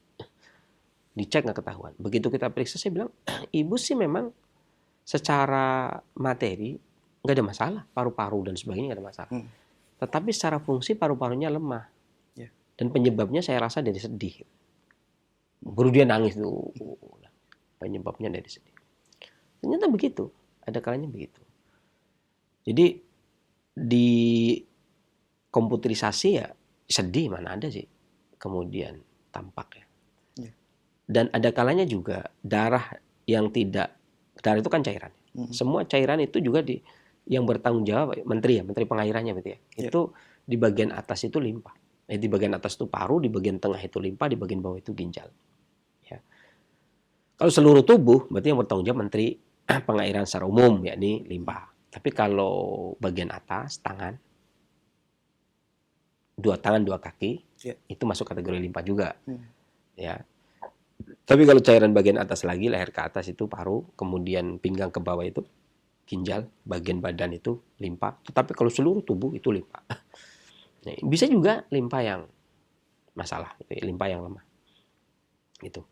Dicek nggak ketahuan. Begitu kita periksa, saya bilang, ibu sih memang secara materi nggak ada masalah, paru-paru dan sebagainya nggak ada masalah. Tetapi secara fungsi paru-parunya lemah. Dan penyebabnya saya rasa dari sedih. Baru dia nangis tuh. Penyebabnya dari sedih. Ternyata begitu. Ada kalanya begitu. Jadi di komputerisasi ya sedih mana ada sih kemudian tampak ya. Dan ada kalanya juga darah yang tidak, darah itu kan cairan. Semua cairan itu juga yang bertanggung jawab menteri pengairannya gitu ya. Itu di bagian atas itu limpa. Di bagian atas itu paru, di bagian tengah itu limpa, di bagian bawah itu ginjal. Ya. Kalau seluruh tubuh berarti yang bertanggung jawab menteri pengairan secara umum, yakni limpa. Tapi kalau bagian atas, tangan, 2 tangan 2 kaki, itu masuk kategori limpa juga. Ya. Tapi kalau cairan bagian atas lagi, leher ke atas itu paru, kemudian pinggang ke bawah itu ginjal, bagian badan itu limpa. Tetapi kalau seluruh tubuh itu limpa. Nah, bisa juga limpa yang masalah, limpa yang lemah. Gitu.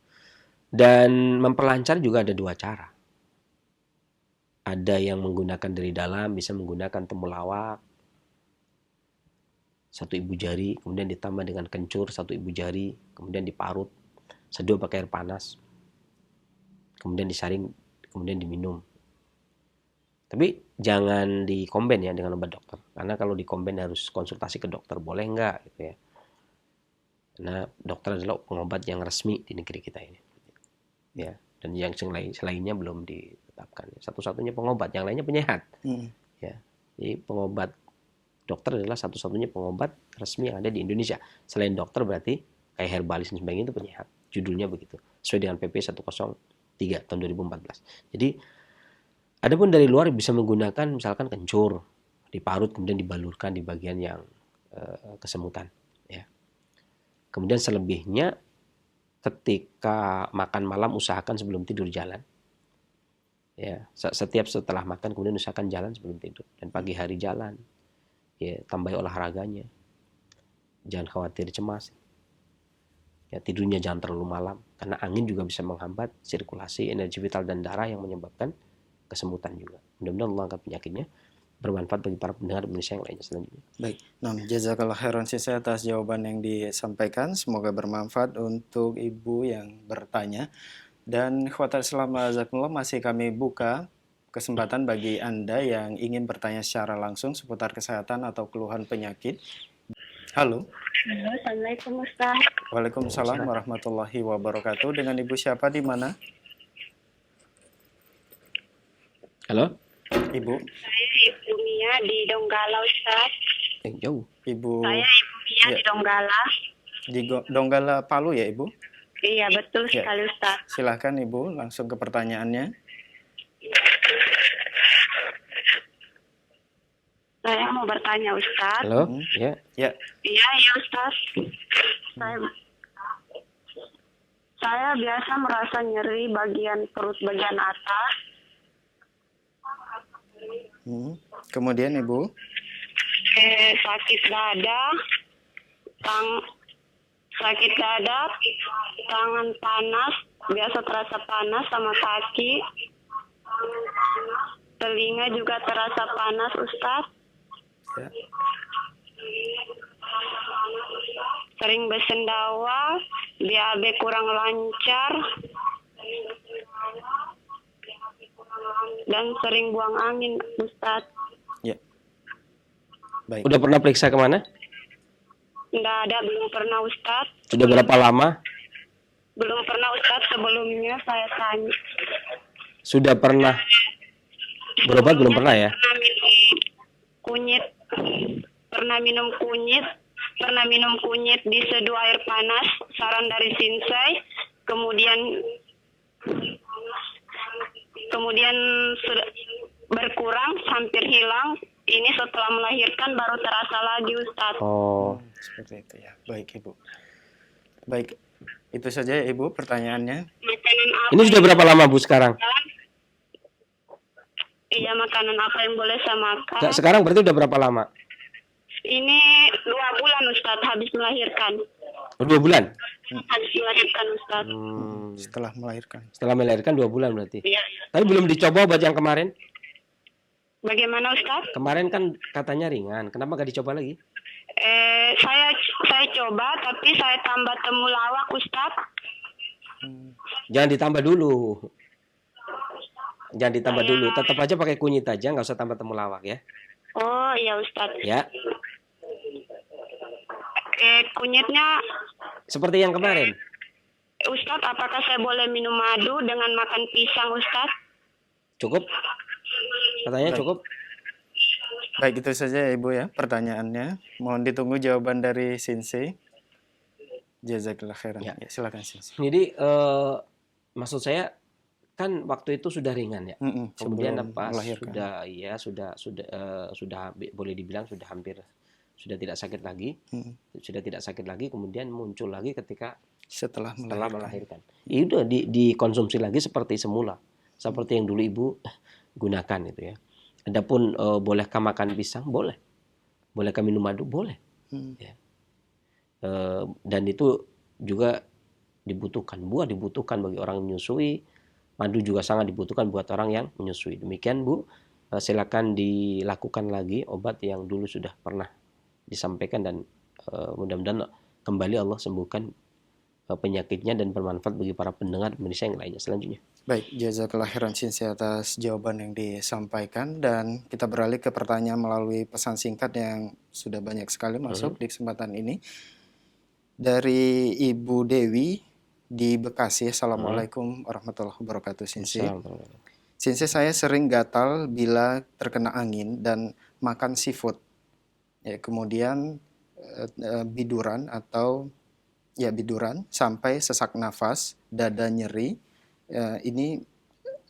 Dan memperlancar juga ada 2 cara. Ada yang menggunakan dari dalam, bisa menggunakan temulawak, 1 ibu jari, kemudian ditambah dengan kencur 1 ibu jari, kemudian diparut, seduh pakai air panas, kemudian disaring, kemudian diminum. Tapi jangan dikomben ya dengan obat dokter, karena kalau dikomben harus konsultasi ke dokter, boleh enggak gitu ya. Karena dokter adalah pengobat yang resmi di negeri kita ini. Ya, dan yang selainnya belum ditetapkan. Satu-satunya pengobat, yang lainnya penyehat. Ya. Jadi pengobat dokter adalah satu-satunya pengobat resmi yang ada di Indonesia. Selain dokter berarti kayak herbalis dan sebagainya itu penyehat. Judulnya begitu. Sesuai dengan PP 103 tahun 2014. Jadi adapun dari luar bisa menggunakan misalkan kencur, diparut kemudian dibalurkan di bagian yang kesemutan. Ya. Kemudian selebihnya ketika makan malam usahakan sebelum tidur jalan. Ya, setiap setelah makan kemudian usahakan jalan sebelum tidur, dan pagi hari jalan. Ya, tambah olahraganya. Jangan khawatir cemas. Ya, tidurnya jangan terlalu malam karena angin juga bisa menghambat sirkulasi energi vital dan darah yang menyebabkan kesemutan juga. Mudah-mudahan Allah angkat penyakitnya, bermanfaat bagi para pendengar Indonesia yang lainnya selanjutnya. Baik, jazakallah khairan sisa atas jawaban yang disampaikan. Semoga bermanfaat untuk ibu yang bertanya. Dan ikhwatal Islam azakumullah, masih kami buka kesempatan bagi Anda yang ingin bertanya secara langsung seputar kesehatan atau keluhan penyakit. Halo. Assalamualaikum Ustaz. Waalaikumsalam warahmatullahi wabarakatuh. Dengan ibu siapa di mana? Halo? Ibu. Saya Ibu Mia di Donggala Ustaz. Jauh. Ibu. Saya Ibu Mia di Donggala. Di Donggala Palu ya Ibu? Iya betul sekali Ustaz. Silahkan Ibu langsung ke pertanyaannya. Saya mau bertanya Ustaz. Halo? Ya. Ya. Iya Ustaz. Saya biasa merasa nyeri bagian perut bagian atas. Kemudian Ibu? Sakit dada, tangan panas, biasa terasa panas sama kaki. Telinga juga terasa panas, Ustaz. Ya. Sering bersendawa, BAB kurang lancar, dan sering buang angin, Ustaz. Ya. Baik. Udah pernah periksa kemana? Nggak ada, belum pernah, Ustaz. Sudah berapa lama? Belum pernah, Ustaz. Sebelumnya saya tanya. Sudah pernah berobat belum pernah ya? Pernah minum kunyit, pernah minum kunyit diseduh air panas, saran dari Sinsei, kemudian berkurang, hampir hilang. Ini setelah melahirkan baru terasa lagi, Ustadz. Oh, Seperti itu ya. Baik, Ibu. Baik, itu saja ya, Ibu pertanyaannya. Makanan apa? ini sudah berapa lama Bu sekarang? Iya, makanan apa yang boleh saya makan? Sekarang berarti udah berapa lama? Ini 2 bulan, Ustadz, habis melahirkan. Oh, 2 bulan? Habis melahirkan, Ustadz. Setelah melahirkan. Setelah melahirkan 2 bulan berarti. Iya. Tapi belum dicoba obat yang kemarin? Bagaimana, Ustadz? Kemarin kan katanya ringan. Kenapa gak dicoba lagi? Saya coba, tapi saya tambah temulawak, Ustadz. Jangan ditambah dulu. Jangan ditambah dulu. Tetap aja pakai kunyit aja, nggak usah tambah temulawak ya. Oh iya, Ustadz. Ya. Kunyitnya, Seperti yang kemarin. Ustadz, apakah saya boleh minum madu dengan makan pisang, Ustadz? Cukup? Katanya Baik. cukup? Baik, itu saja ya, Ibu ya pertanyaannya. Mohon ditunggu jawaban dari Sensei. Jazakallah khairan. Ya. Ya, silakan Sensei. Jadi maksud saya kan waktu itu sudah ringan ya. Kemudian Sebelum apa melahirkan. sudah boleh dibilang sudah hampir sudah tidak sakit lagi. Sudah tidak sakit lagi, kemudian muncul lagi ketika Setelah melahirkan. Ya udah dikonsumsi lagi seperti semula. Seperti yang dulu Ibu gunakan itu ya. Adapun bolehkah makan pisang? Boleh. Bolehkah minum madu? Boleh. Ya. Dan itu juga dibutuhkan. Buah dibutuhkan bagi orang yang menyusui. Madu juga sangat dibutuhkan buat orang yang menyusui. Demikian Bu, silakan dilakukan lagi obat yang dulu sudah pernah disampaikan dan mudah-mudahan kembali Allah sembuhkan penyakitnya dan bermanfaat bagi para pendengar Indonesia yang lainnya selanjutnya. Baik, jazakallah khairan Sensei atas jawaban yang disampaikan, dan kita beralih ke pertanyaan melalui pesan singkat yang sudah banyak sekali masuk di kesempatan ini. Dari Ibu Dewi di Bekasi. Assalamualaikum warahmatullahi wabarakatuh, Sensei. Sensei, saya sering gatal bila terkena angin dan makan seafood. Ya, kemudian biduran sampai sesak nafas, dada nyeri. Ini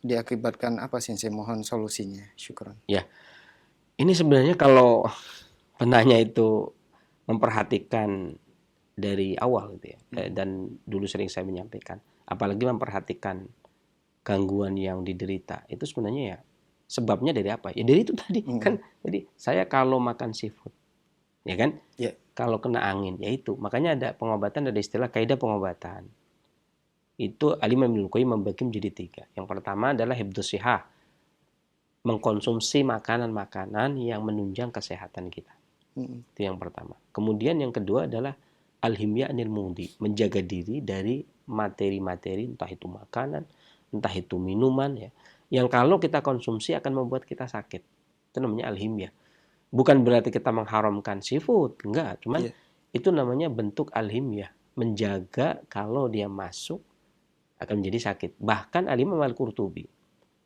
diakibatkan apa, Sensei? Mohon solusinya. Syukran. Ya, ini sebenarnya kalau penanya itu memperhatikan dari awal gitu ya, dan dulu sering saya menyampaikan, apalagi memperhatikan gangguan yang diderita, itu sebenarnya ya sebabnya dari apa? Ya dari itu tadi kan. Jadi saya kalau makan seafood, ya kan, kalau kena angin, ya itu. Makanya ada pengobatan, ada istilah kaidah pengobatan. Itu Al-Imam Ibnul Qayyim membagi menjadi 3. Yang pertama adalah hifdzus shihah, mengkonsumsi makanan-makanan yang menunjang kesehatan kita. Itu yang pertama. Kemudian yang kedua adalah al-himya anil mudi, menjaga diri dari materi-materi, entah itu makanan, entah itu minuman ya, yang kalau kita konsumsi akan membuat kita sakit. Itu namanya al-himya. Bukan berarti kita mengharamkan seafood, enggak, cuman itu namanya bentuk al-himya, menjaga kalau dia masuk akan menjadi sakit. Bahkan Al-Imam Al-Qurtubi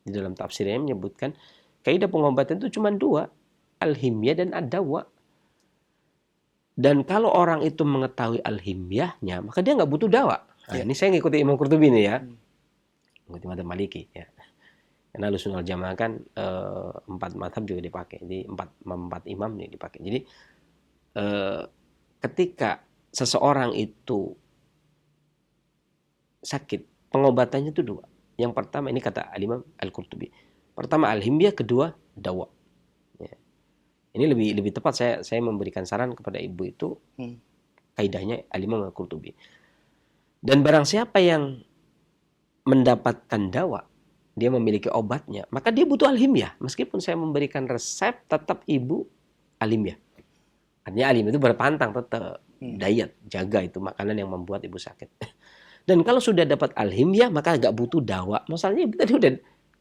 di dalam tafsirnya menyebutkan kaidah pengobatan itu cuma 2, al-himya dan ad-dawa. Dan kalau orang itu mengetahui al-himyahnya, maka dia nggak butuh dawa. Nah, ini saya ngikuti Imam Qurtubi ini ya, ngikuti Madzhab Maliki ya. Karena Ahlussunnah wal Jamaah kan 4 mazhab juga dipakai, jadi 4 imam ini dipakai. Jadi ketika seseorang itu sakit, pengobatannya itu 2. Yang pertama, ini kata Al-Imam Al-Qurtubi, pertama al-himyah, kedua dawa. Ini lebih tepat saya memberikan saran kepada ibu itu kaidahnya Al-Imam Al-Qurtubi. Dan barang siapa yang mendapatkan dawa, dia memiliki obatnya, maka dia butuh alhimiyah. Meskipun saya memberikan resep, tetap ibu alhimiyah. Artinya alim itu berpantang tetap diet, jaga itu makanan yang membuat ibu sakit. Dan kalau sudah dapat alhimiyah, maka nggak butuh dawa. Masalahnya ibu tadi udah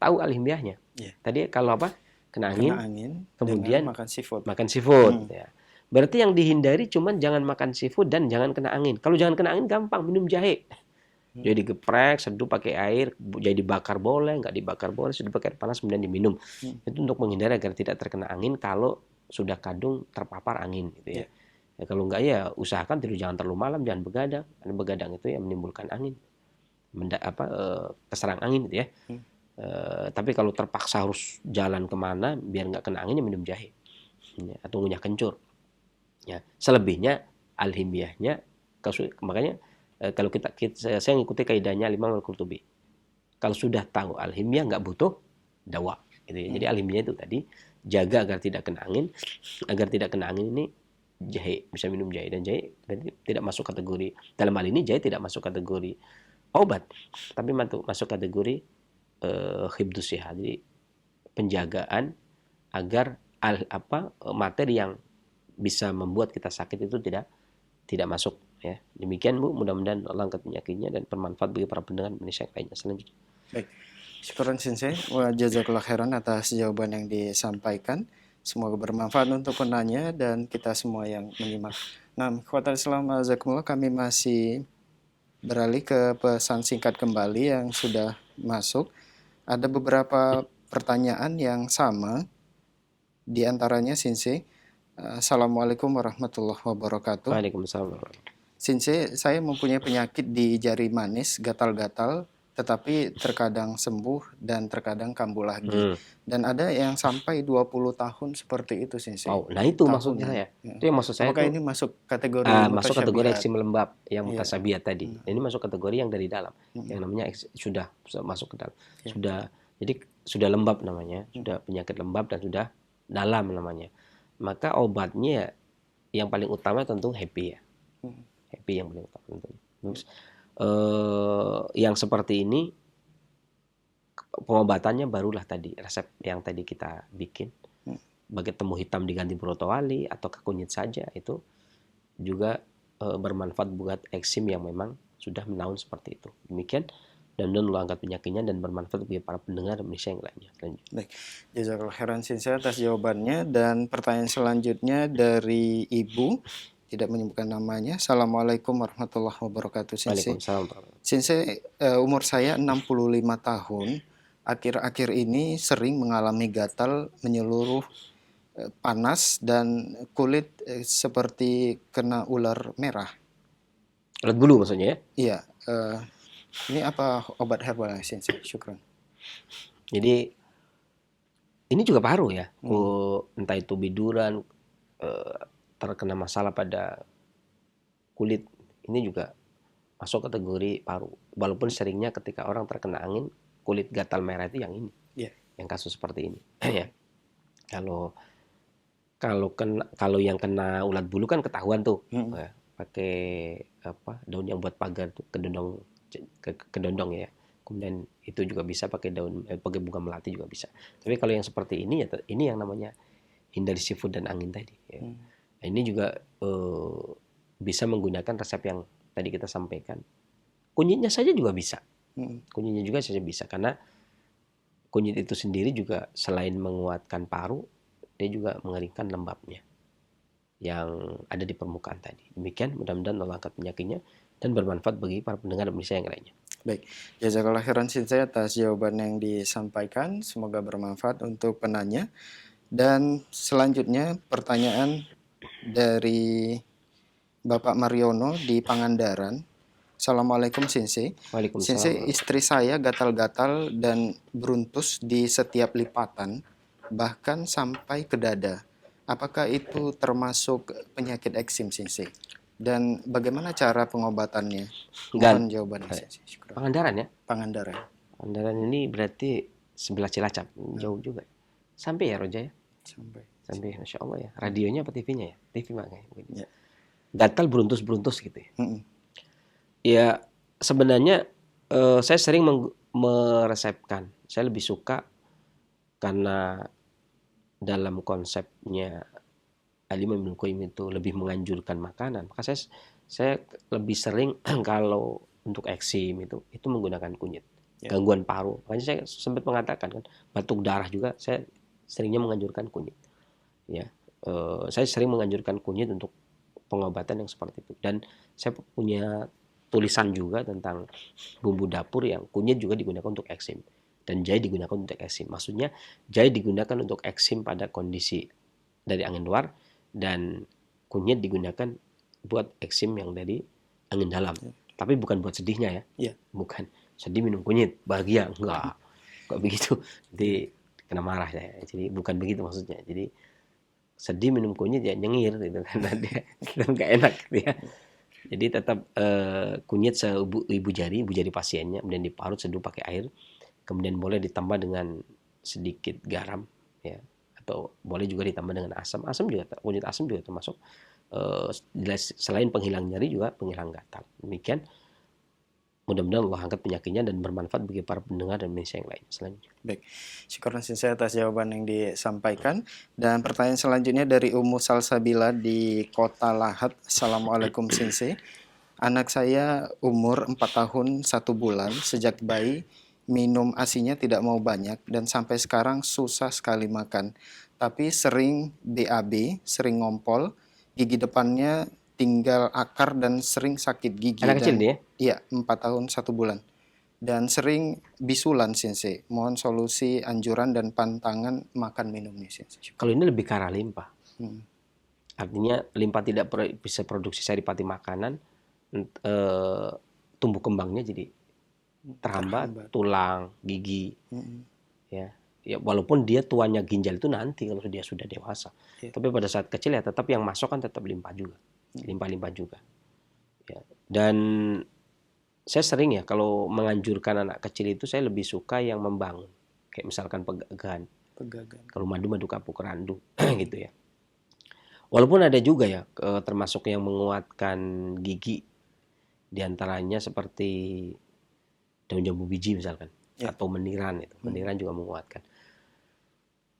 tahu alhimiyahnya. Yeah. Tadi kalau apa? Kena angin, kemudian makan seafood. makan seafood. Ya. Berarti yang dihindari cuman jangan makan seafood dan jangan kena angin. Kalau jangan kena angin gampang, minum jahe. Jadi geprek, seduh pakai air, jadi dibakar boleh, nggak dibakar boleh, seduh pakai air panas kemudian diminum. Itu untuk menghindari agar tidak terkena angin kalau sudah kadung terpapar angin gitu ya. Ya kalau nggak ya usahakan tidur jangan terlalu malam, jangan begadang. Karena begadang itu yang menimbulkan angin. Keserang angin gitu ya. Tapi kalau terpaksa harus jalan kemana biar nggak kena angin ya minum jahe. Ya, atau ngunyah kencur. Ya, selebihnya alhimiyahnya makanya kalau saya ngikuti kaidahnya Imam Al-Qurtubi. Kalau sudah tahu alhimiyah nggak butuh dawa gitu ya. Jadi alhimiyah itu tadi jaga agar tidak kena angin. Agar tidak kena angin ini jahe, bisa minum jahe, dan jahe berarti tidak masuk kategori, dalam hal ini jahe tidak masuk kategori obat, tapi masuk kategori hibdus sihat. Jadi penjagaan agar materi yang bisa membuat kita sakit itu tidak masuk ya. Demikian Bu, mudah-mudahan Allah angkat penyakitnya dan bermanfaat bagi para pendengar Indonesia yang lainnya. Selanjutnya. Baik. Syukuran Sensei, wa jazakallahu khairan atas jawaban yang disampaikan. Semoga bermanfaat untuk penanya dan kita semua yang menyimak. Nah, ikhwatal Islam azakumullah, kami masih beralih ke pesan singkat kembali yang sudah masuk. Ada beberapa pertanyaan yang sama. Di antaranya Sensei, Assalamualaikum warahmatullahi wabarakatuh. Waalaikumsalam. Sensei, saya mempunyai penyakit di jari manis, gatal-gatal, tetapi terkadang sembuh dan terkadang kambuh lagi. Dan ada yang sampai 20 tahun seperti itu, Sensei. Oh, nah itu maksudnya saya. Ya. Itu yang maksud saya. Apakah itu, ini masuk kategori masuk kategori eksim lembab yang Iya. mutasabihat tadi. Ini masuk kategori yang dari dalam. Yang namanya sudah masuk ke dalam. Jadi sudah lembab namanya, sudah penyakit lembab dan sudah dalam namanya. Maka obatnya yang paling utama tentu happy ya. Happy yang paling utama tentu. Terus yang seperti ini pengobatannya barulah tadi resep yang tadi kita bikin. Bagi temu hitam diganti brotowali atau kunyit saja, itu juga bermanfaat buat eksim yang memang sudah menaun seperti itu. Demikian, dan Allah angkat penyakitnya dan bermanfaat bagi para pendengar Indonesia yang lainnya. Baik, jazakallahu khairan Sensei atas jawabannya. Dan pertanyaan selanjutnya dari Ibu, tidak menyebutkan namanya. Assalamualaikum warahmatullahi wabarakatuh, Sensei. Waalaikumsalam. Sensei, umur saya 65 tahun. Akhir-akhir ini sering mengalami gatal menyeluruh, panas, dan kulit seperti kena ular merah. Ulat bulu maksudnya ya? Iya. Ini apa obat herbalnya, Sensei? Syukran. Jadi ini juga paru ya. Entah itu biduran, terkena masalah pada kulit, ini juga masuk kategori paru. Walaupun seringnya ketika orang terkena angin, kulit gatal merah itu yang ini. Yeah. Yang kasus seperti ini. Ya. Kalau yang kena ulat bulu kan ketahuan tuh. Ya, pakai daun yang buat pagar tuh, kedondong ya. Kemudian itu juga bisa pakai pakai bunga melati juga bisa. Tapi kalau yang seperti ini ya, ini yang namanya hindari seafood dan angin tadi ya. Nah, ini juga bisa menggunakan resep yang tadi kita sampaikan. Kunyitnya saja juga bisa. Kunyitnya juga saja bisa, karena kunyit itu sendiri juga selain menguatkan paru, dia juga mengeringkan lembabnya yang ada di permukaan tadi. Demikian, mudah-mudahan Allah angkat penyakitnya dan bermanfaat bagi para pendengar Indonesia yang lainnya. Baik, jazakallahu khairan Sensei atas jawaban yang disampaikan. Semoga bermanfaat untuk penanya. Dan selanjutnya pertanyaan dari Bapak Mariono di Pangandaran. Assalamualaikum Sensei. Waalaikumsalam. Sensei, istri saya gatal-gatal dan beruntus di setiap lipatan, bahkan sampai ke dada. Apakah itu termasuk penyakit eksim, Sensei? Dan bagaimana cara pengobatannya? Mohon jawabannya, Sensei. Syukur. Pangandaran ya? Pangandaran. Pangandaran ini berarti sebelah Cilacap, jauh juga. Sampai ya Roja ya? Sampai, Masya Allah ya. Radionya apa TV-nya ya? TV makanya. Ya. Gatal beruntus-beruntus gitu ya. Ya sebenarnya Saya sering meresepkan. Saya lebih suka karena dalam konsepnya Al-Imam Ibnu Qayyim itu lebih menganjurkan makanan. Maka saya lebih sering kalau untuk eksim itu menggunakan kunyit. Gangguan paru. Makanya saya sempat mengatakan kan, batuk darah juga saya seringnya menganjurkan kunyit. Ya, saya sering menganjurkan kunyit untuk pengobatan yang seperti itu. Dan saya punya tulisan juga tentang bumbu dapur yang kunyit juga digunakan untuk eksim dan jahe digunakan untuk eksim. Maksudnya jahe digunakan untuk eksim pada kondisi dari angin luar dan kunyit digunakan buat eksim yang dari angin dalam. Tapi bukan buat sedihnya ya. Bukan sedih minum kunyit, bahagia enggak begitu. Jadi kena marah saya. Jadi bukan begitu maksudnya. Jadi sedih minum kunyit ya nyengir gitu kan, dia nggak enak gitu ya. Jadi tetap kunyit ibu jari pasiennya, kemudian diparut seduh pakai air, kemudian boleh ditambah dengan sedikit garam ya, atau boleh juga ditambah dengan asam. Kunyit asam juga termasuk selain penghilang nyeri juga penghilang gatal. Demikian. Mudah-mudahan Allah angkat penyakitnya dan bermanfaat bagi para pendengar dan Indonesia yang lain. Selanjutnya. Baik, syukur saya atas jawaban yang disampaikan. Dan pertanyaan selanjutnya dari Ummu Salsabila di Kota Lahat. Assalamualaikum Sensei. Anak saya umur 4 tahun 1 bulan. Sejak bayi minum ASI-nya tidak mau banyak dan sampai sekarang susah sekali makan. Tapi sering BAB, sering ngompol, gigi depannya tinggal akar dan sering sakit gigi. Anak kecil dia? Iya, 4 tahun 1 bulan. Dan sering bisulan Sensei. Mohon solusi, anjuran dan pantangan makan minumnya Sensei. Kalau ini lebih ke arah limpa. Artinya limpa tidak bisa produksi saripati makanan, tumbuh kembangnya jadi terhambat, tulang, gigi. Ya, walaupun dia tuanya ginjal itu nanti kalau dia sudah dewasa. Tapi pada saat kecil ya tetap yang masuk kan tetap limpa juga. Limpa juga. Ya. Dan saya sering ya kalau menganjurkan anak kecil itu saya lebih suka yang membangun. Kayak misalkan pegagan. Kalau madu kapuk randu gitu ya. Walaupun ada juga ya termasuk yang menguatkan gigi. Di antaranya seperti daun jambu biji misalkan atau meniran itu. Meniran juga menguatkan.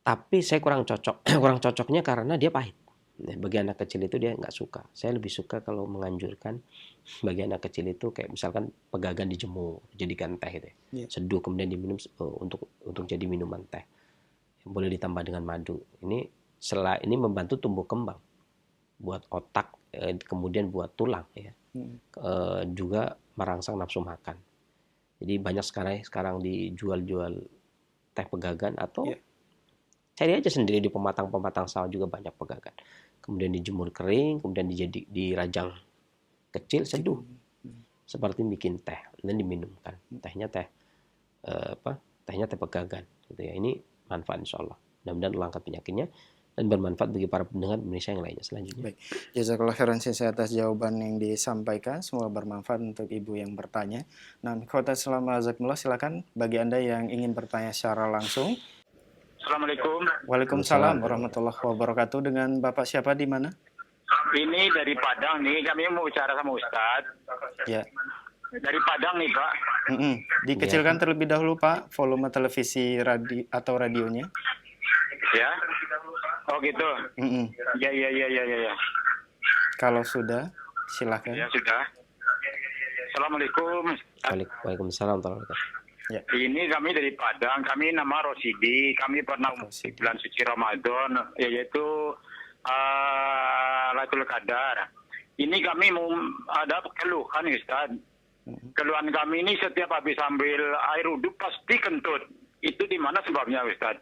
Tapi saya kurang cocoknya karena dia pahit. Bagi anak kecil itu dia nggak suka. Saya lebih suka kalau menganjurkan bagi anak kecil itu kayak misalkan pegagan dijemur, jadikan teh gitu ya. Seduh kemudian diminum untuk jadi minuman teh. Boleh ditambah dengan madu. Ini membantu tumbuh kembang buat otak, kemudian buat tulang ya. Juga merangsang nafsu makan. Jadi banyak sekarang dijual teh pegagan atau cari aja sendiri di pematang sawah juga banyak pegagan. Kemudian dijemur kering, kemudian dirajang kecil, seduh. Seperti bikin teh dan diminumkan. Tehnya teh pegagan gitu ya. Ini manfaat insyaallah. Mudah-mudahan Allah angkat penyakitnya dan bermanfaat bagi para pendengar Indonesia yang lainnya. Selanjutnya. Baik. Jazakallah khairan Sensei atas jawaban yang disampaikan. Semoga bermanfaat untuk ibu yang bertanya. Nah, Khotbah selama azakumullah, silakan bagi Anda yang ingin bertanya secara langsung. Assalamualaikum. Waalaikumsalam warahmatullahi wabarakatuh. Dengan Bapak siapa di mana? Ini dari Padang nih, kami mau bicara sama Ustadz. Ya. Dari Padang nih Pak. Dikecilkan terlebih dahulu Pak volume televisi atau radionya. Ya. Oh gitu. Ya. Kalau sudah, silakan. Ya sudah. Assalamualaikum. Waalaikumsalam warahmatullahi wabarakatuh. Ya. Ini kami dari Padang, kami nama Rosidi, kami pernah di bulan suci Ramadan, yaitu Lailatul Qadar. Ini kami mau ada keluhan Ustaz. Keluhan kami ini setiap habis ambil air wudhu pasti kentut. Itu di mana sebabnya Ustaz?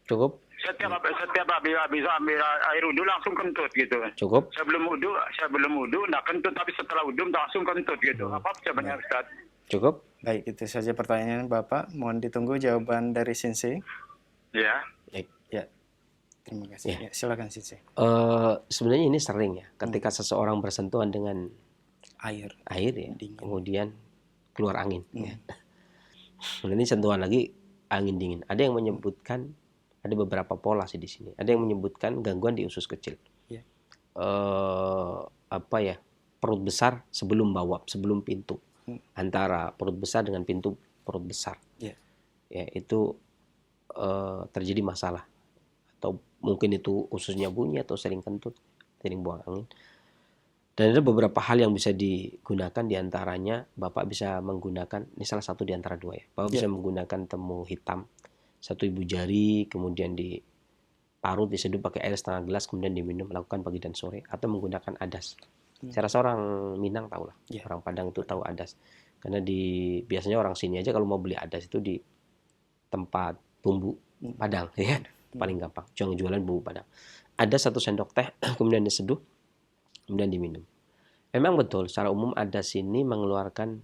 Cukup. Setiap habis ambil air wudhu langsung kentut gitu. Cukup. Sebelum wudhu enggak kentut, tapi setelah wudhu langsung kentut gitu. Apa sebabnya Ustaz? Cukup. Baik, itu saja pertanyaan Bapak. Mohon ditunggu jawaban dari Sensei. Ya. Ya. Terima kasih. Ya, silakan Sensei. Sebenarnya ini sering ya, ketika seseorang bersentuhan dengan air ya, dingin. kemudian keluar angin. Ya. Ini sentuhan lagi angin dingin. Ada yang menyebutkan ada beberapa pola sih di sini. Ada yang menyebutkan gangguan di usus kecil. Ya. Perut besar sebelum bawah, sebelum pintu. antara perut besar dengan pintu perut besar. Ya. Ya, itu terjadi masalah, atau mungkin itu ususnya bunyi atau sering kentut, sering buang angin. Dan ada beberapa hal yang bisa digunakan, diantaranya Bapak bisa menggunakan, ini salah satu di antara dua ya, Bapak bisa menggunakan temu hitam 1 ibu jari, kemudian diparut, diseduh pakai air setengah gelas, kemudian diminum, lakukan pagi dan sore, atau menggunakan adas. Saya rasa orang Minang tahu lah, orang Padang itu tahu adas, karena biasanya orang sini aja kalau mau beli adas itu di tempat bumbu Padang, ya paling gampang, jangan jualan bumbu Padang. Ada 1 sendok teh, kemudian diseduh, kemudian diminum. Memang betul, secara umum adas ini mengeluarkan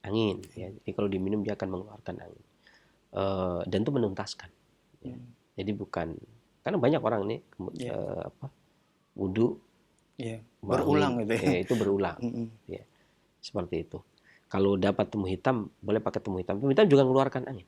angin, ya. Jadi kalau diminum dia akan mengeluarkan angin, dan itu menuntaskan. Ya. Jadi bukan, karena banyak orang nih wudu, berulang gitu ya. Itu berulang, ya, seperti itu. Kalau dapat temu hitam, boleh pakai temu hitam. Temu hitam juga mengeluarkan angin,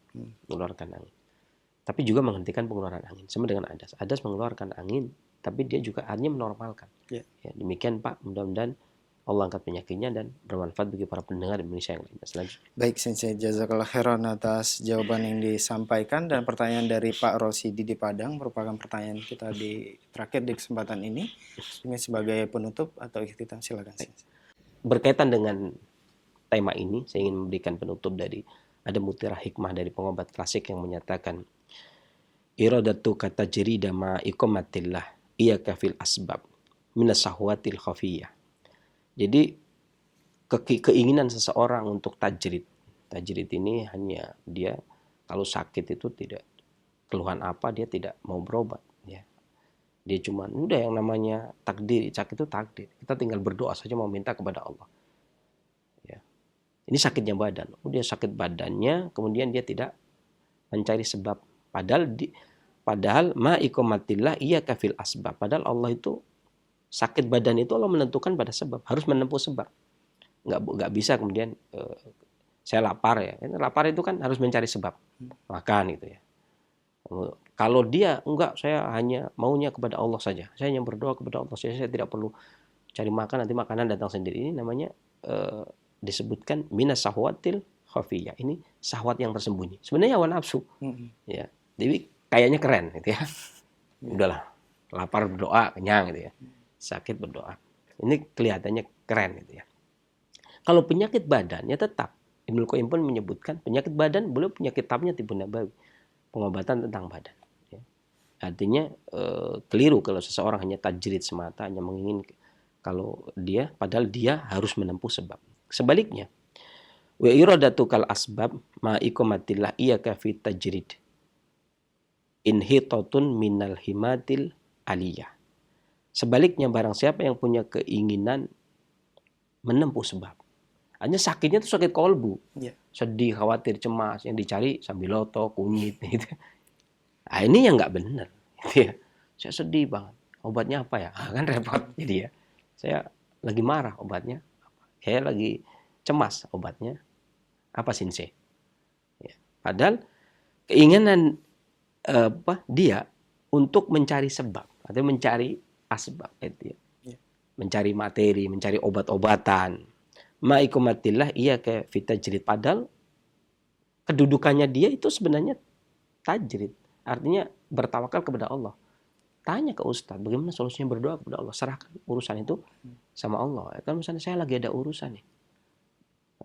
tapi juga menghentikan pengeluaran angin. Sama dengan adas. Adas mengeluarkan angin, tapi dia juga hanya menormalkan. Ya, demikian Pak, mudah-mudahan Allah angkat penyakitnya dan bermanfaat bagi para pendengar Indonesia yang lainnya. Selanjutnya. Baik, Sensei, jazakallah khairan atas jawaban yang disampaikan, dan pertanyaan dari Pak Rosidi di Padang merupakan pertanyaan kita terakhir di kesempatan ini. Ini sebagai penutup atau ikhtitam, silakan Sensei. Berkaitan dengan tema ini, saya ingin memberikan penutup dari ada mutiara hikmah dari pengobat klasik yang menyatakan, iradatu kata jerida ma ikomatillah iya kafil asbab minas sahwatil khafiyah. Jadi keinginan seseorang untuk tajrid ini hanya dia kalau sakit itu tidak keluhan apa, dia tidak mau berobat, ya. Dia cuma udah yang namanya takdir, sakit itu takdir. Kita tinggal berdoa saja, mau minta kepada Allah. Ya. Ini sakitnya badan. Dia sakit badannya, kemudian dia tidak mencari sebab. Padahal ma ikomatillah iya kafil asbab. Padahal Allah itu sakit badan itu Allah menentukan pada sebab, harus menempuh sebab. Nggak bisa kemudian saya lapar ya. Lapar itu kan harus mencari sebab makan gitu ya. Kalau dia enggak, saya hanya maunya kepada Allah saja. Saya hanya berdoa kepada Allah saja. Saya tidak perlu cari makan, nanti makanan datang sendiri. Ini namanya disebutkan minas sahwatil khafiyah. Ini syahwat yang tersembunyi. Sebenarnya hawa nafsu. Ya. Jadi kayaknya keren gitu ya. Udahlah, lapar berdoa, kenyang gitu ya. Sakit berdoa. Ini kelihatannya keren gitu ya. Kalau penyakit badan ya tetap Ibnu Qayyim pun menyebutkan penyakit badan, beliau punya kitabnya Tibbun Nabawi, pengobatan tentang badan. Ya. Artinya keliru kalau seseorang hanya tajrid semata, hanya menginginkan kalau dia, padahal dia harus menempuh sebab. Sebaliknya, wa iradatu kal asbab ma ikomatillah iyaka fi tajrid inhitatun minal himatil aliyah. Sebaliknya, barang siapa yang punya keinginan menempuh sebab, hanya sakitnya itu sakit kolbu, sedih, khawatir, cemas, yang dicari sambiloto, kunyit, gitu. Nah, ini yang nggak benar. Gitu ya. Saya sedih banget, obatnya apa ya? Kan repot. Jadi ya, saya lagi marah, obatnya apa? Saya lagi cemas, obatnya apa, Sensei? Ya. Padahal keinginan dia untuk mencari sebab atau mencari asbab itu ya. Mencari materi, mencari obat-obatan. Ma'ikumatillah iya kayak fitajrid. Padahal kedudukannya dia itu sebenarnya tajrid. Artinya bertawakal kepada Allah. Tanya ke ustaz, bagaimana solusinya, berdoa kepada Allah. Serahkan urusan itu sama Allah. Kan misalnya saya lagi ada urusan nih.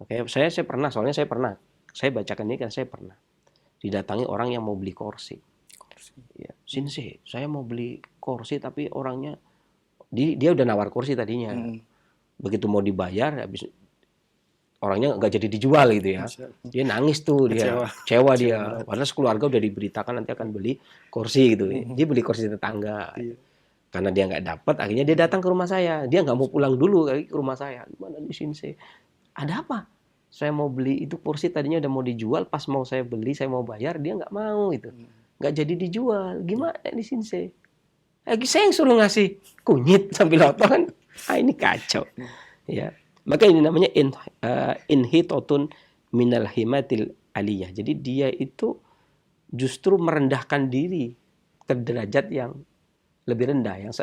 Oke, saya pernah, soalnya saya bacakan ini kan, saya pernah didatangi orang yang mau beli kursi. Ya, Sensei, saya mau beli kursi tapi orangnya dia udah nawar kursi tadinya. Begitu mau dibayar, habis orangnya nggak jadi dijual gitu ya. Dia nangis tuh, dia kecewa dia. Padahal sekeluarga udah diberitakan nanti akan beli kursi gitu. Dia beli kursi tetangga. Karena dia nggak dapat, akhirnya dia datang ke rumah saya. Dia nggak mau pulang dulu ke rumah saya. Gimana di Sensei? Ada apa? Saya mau beli itu kursi tadinya udah mau dijual, pas mau saya beli, saya mau bayar, dia nggak mau gitu. Nggak jadi dijual. Gimana di Sensei? Saya yang suruh ngasih kunyit sambil loto kan. Ini kacau. Ya. Maka ini namanya inhitatun minal himatil aliyah. Jadi dia itu justru merendahkan diri ke derajat yang lebih rendah, yang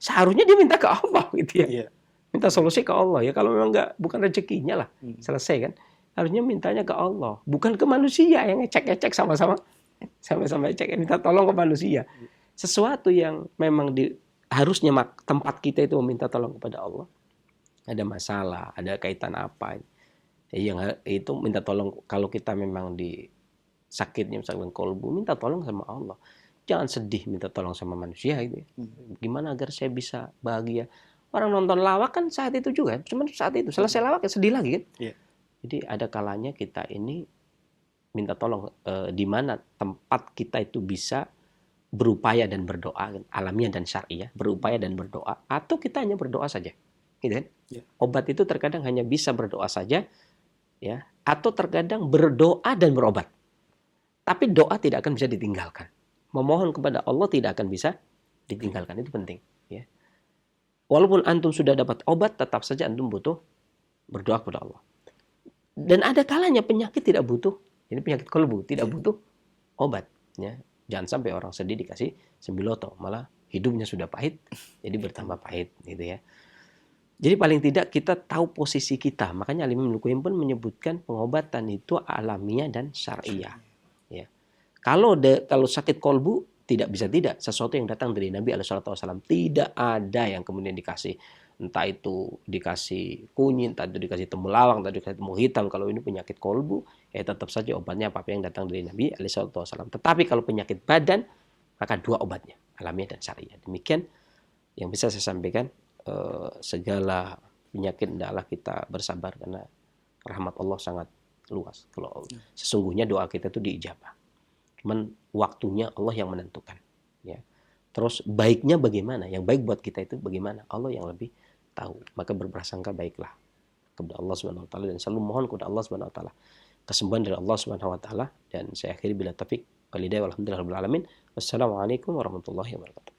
seharusnya dia minta ke Allah gitu ya. Minta solusi ke Allah ya. Kalau memang bukan rezekinya lah, selesai kan. Harusnya mintanya ke Allah, bukan ke manusia yang ngecek-ngecek sama-sama cek, minta tolong ke manusia. Sesuatu yang memang harusnya tempat kita itu meminta tolong kepada Allah. Ada masalah, ada kaitan apa? Yang itu minta tolong kalau kita memang di sakitnya misalkan kolbu, minta tolong sama Allah. Jangan sedih minta tolong sama manusia gitu. Gimana agar saya bisa bahagia? Orang nonton lawak kan saat itu juga, cuma saat itu selesai lawak ya sedih lagi kan. Yeah. Jadi ada kalanya kita ini minta tolong di mana tempat kita itu bisa berupaya dan berdoa, alamiah dan syariah, berupaya dan berdoa, atau kita hanya berdoa saja, gitu kan? Yeah. Obat itu terkadang hanya bisa berdoa saja, ya, atau terkadang berdoa dan berobat. Tapi doa tidak akan bisa ditinggalkan. Memohon kepada Allah tidak akan bisa ditinggalkan, itu penting. Ya. Walaupun antum sudah dapat obat, tetap saja antum butuh berdoa kepada Allah. Dan ada kalanya penyakit tidak butuh, ini penyakit kolbu, tidak butuh obat. Ya. Jangan sampai orang sedih dikasih sembiloto, malah hidupnya sudah pahit, jadi bertambah pahit, gitu ya. Jadi paling tidak kita tahu posisi kita. Makanya Al-Imam Ibnu Qayyim pun menyebutkan pengobatan itu alamiah dan syariah. Ya. Kalau sakit kolbu, tidak bisa tidak. Sesuatu yang datang dari Nabi SAW. Tidak ada yang kemudian dikasih. Entah itu dikasih kunyit, entah itu dikasih temulawak, entah itu dikasih temu hitam. Kalau ini penyakit kolbu, ya tetap saja obatnya apa yang datang dari Nabi SAW. Tetapi kalau penyakit badan, maka dua obatnya. Alamiah dan syariah. Demikian yang bisa saya sampaikan. Segala penyakit hendaklah kita bersabar. Karena rahmat Allah sangat luas. Kalau sesungguhnya doa kita itu diijabah. Cuman waktunya Allah yang menentukan. Ya. Terus baiknya bagaimana? Yang baik buat kita itu bagaimana? Allah yang lebih tahu. Maka berprasangka baiklah kepada Allah Subhanahu wa taala dan selalu mohon kepada Allah Subhanahu wa taala kesembuhan dari Allah Subhanahu wa taala. Dan saya akhiri bila taufik walhidayah walhamdulillahirabbil alamin. Wassalamualaikum warahmatullahi wabarakatuh.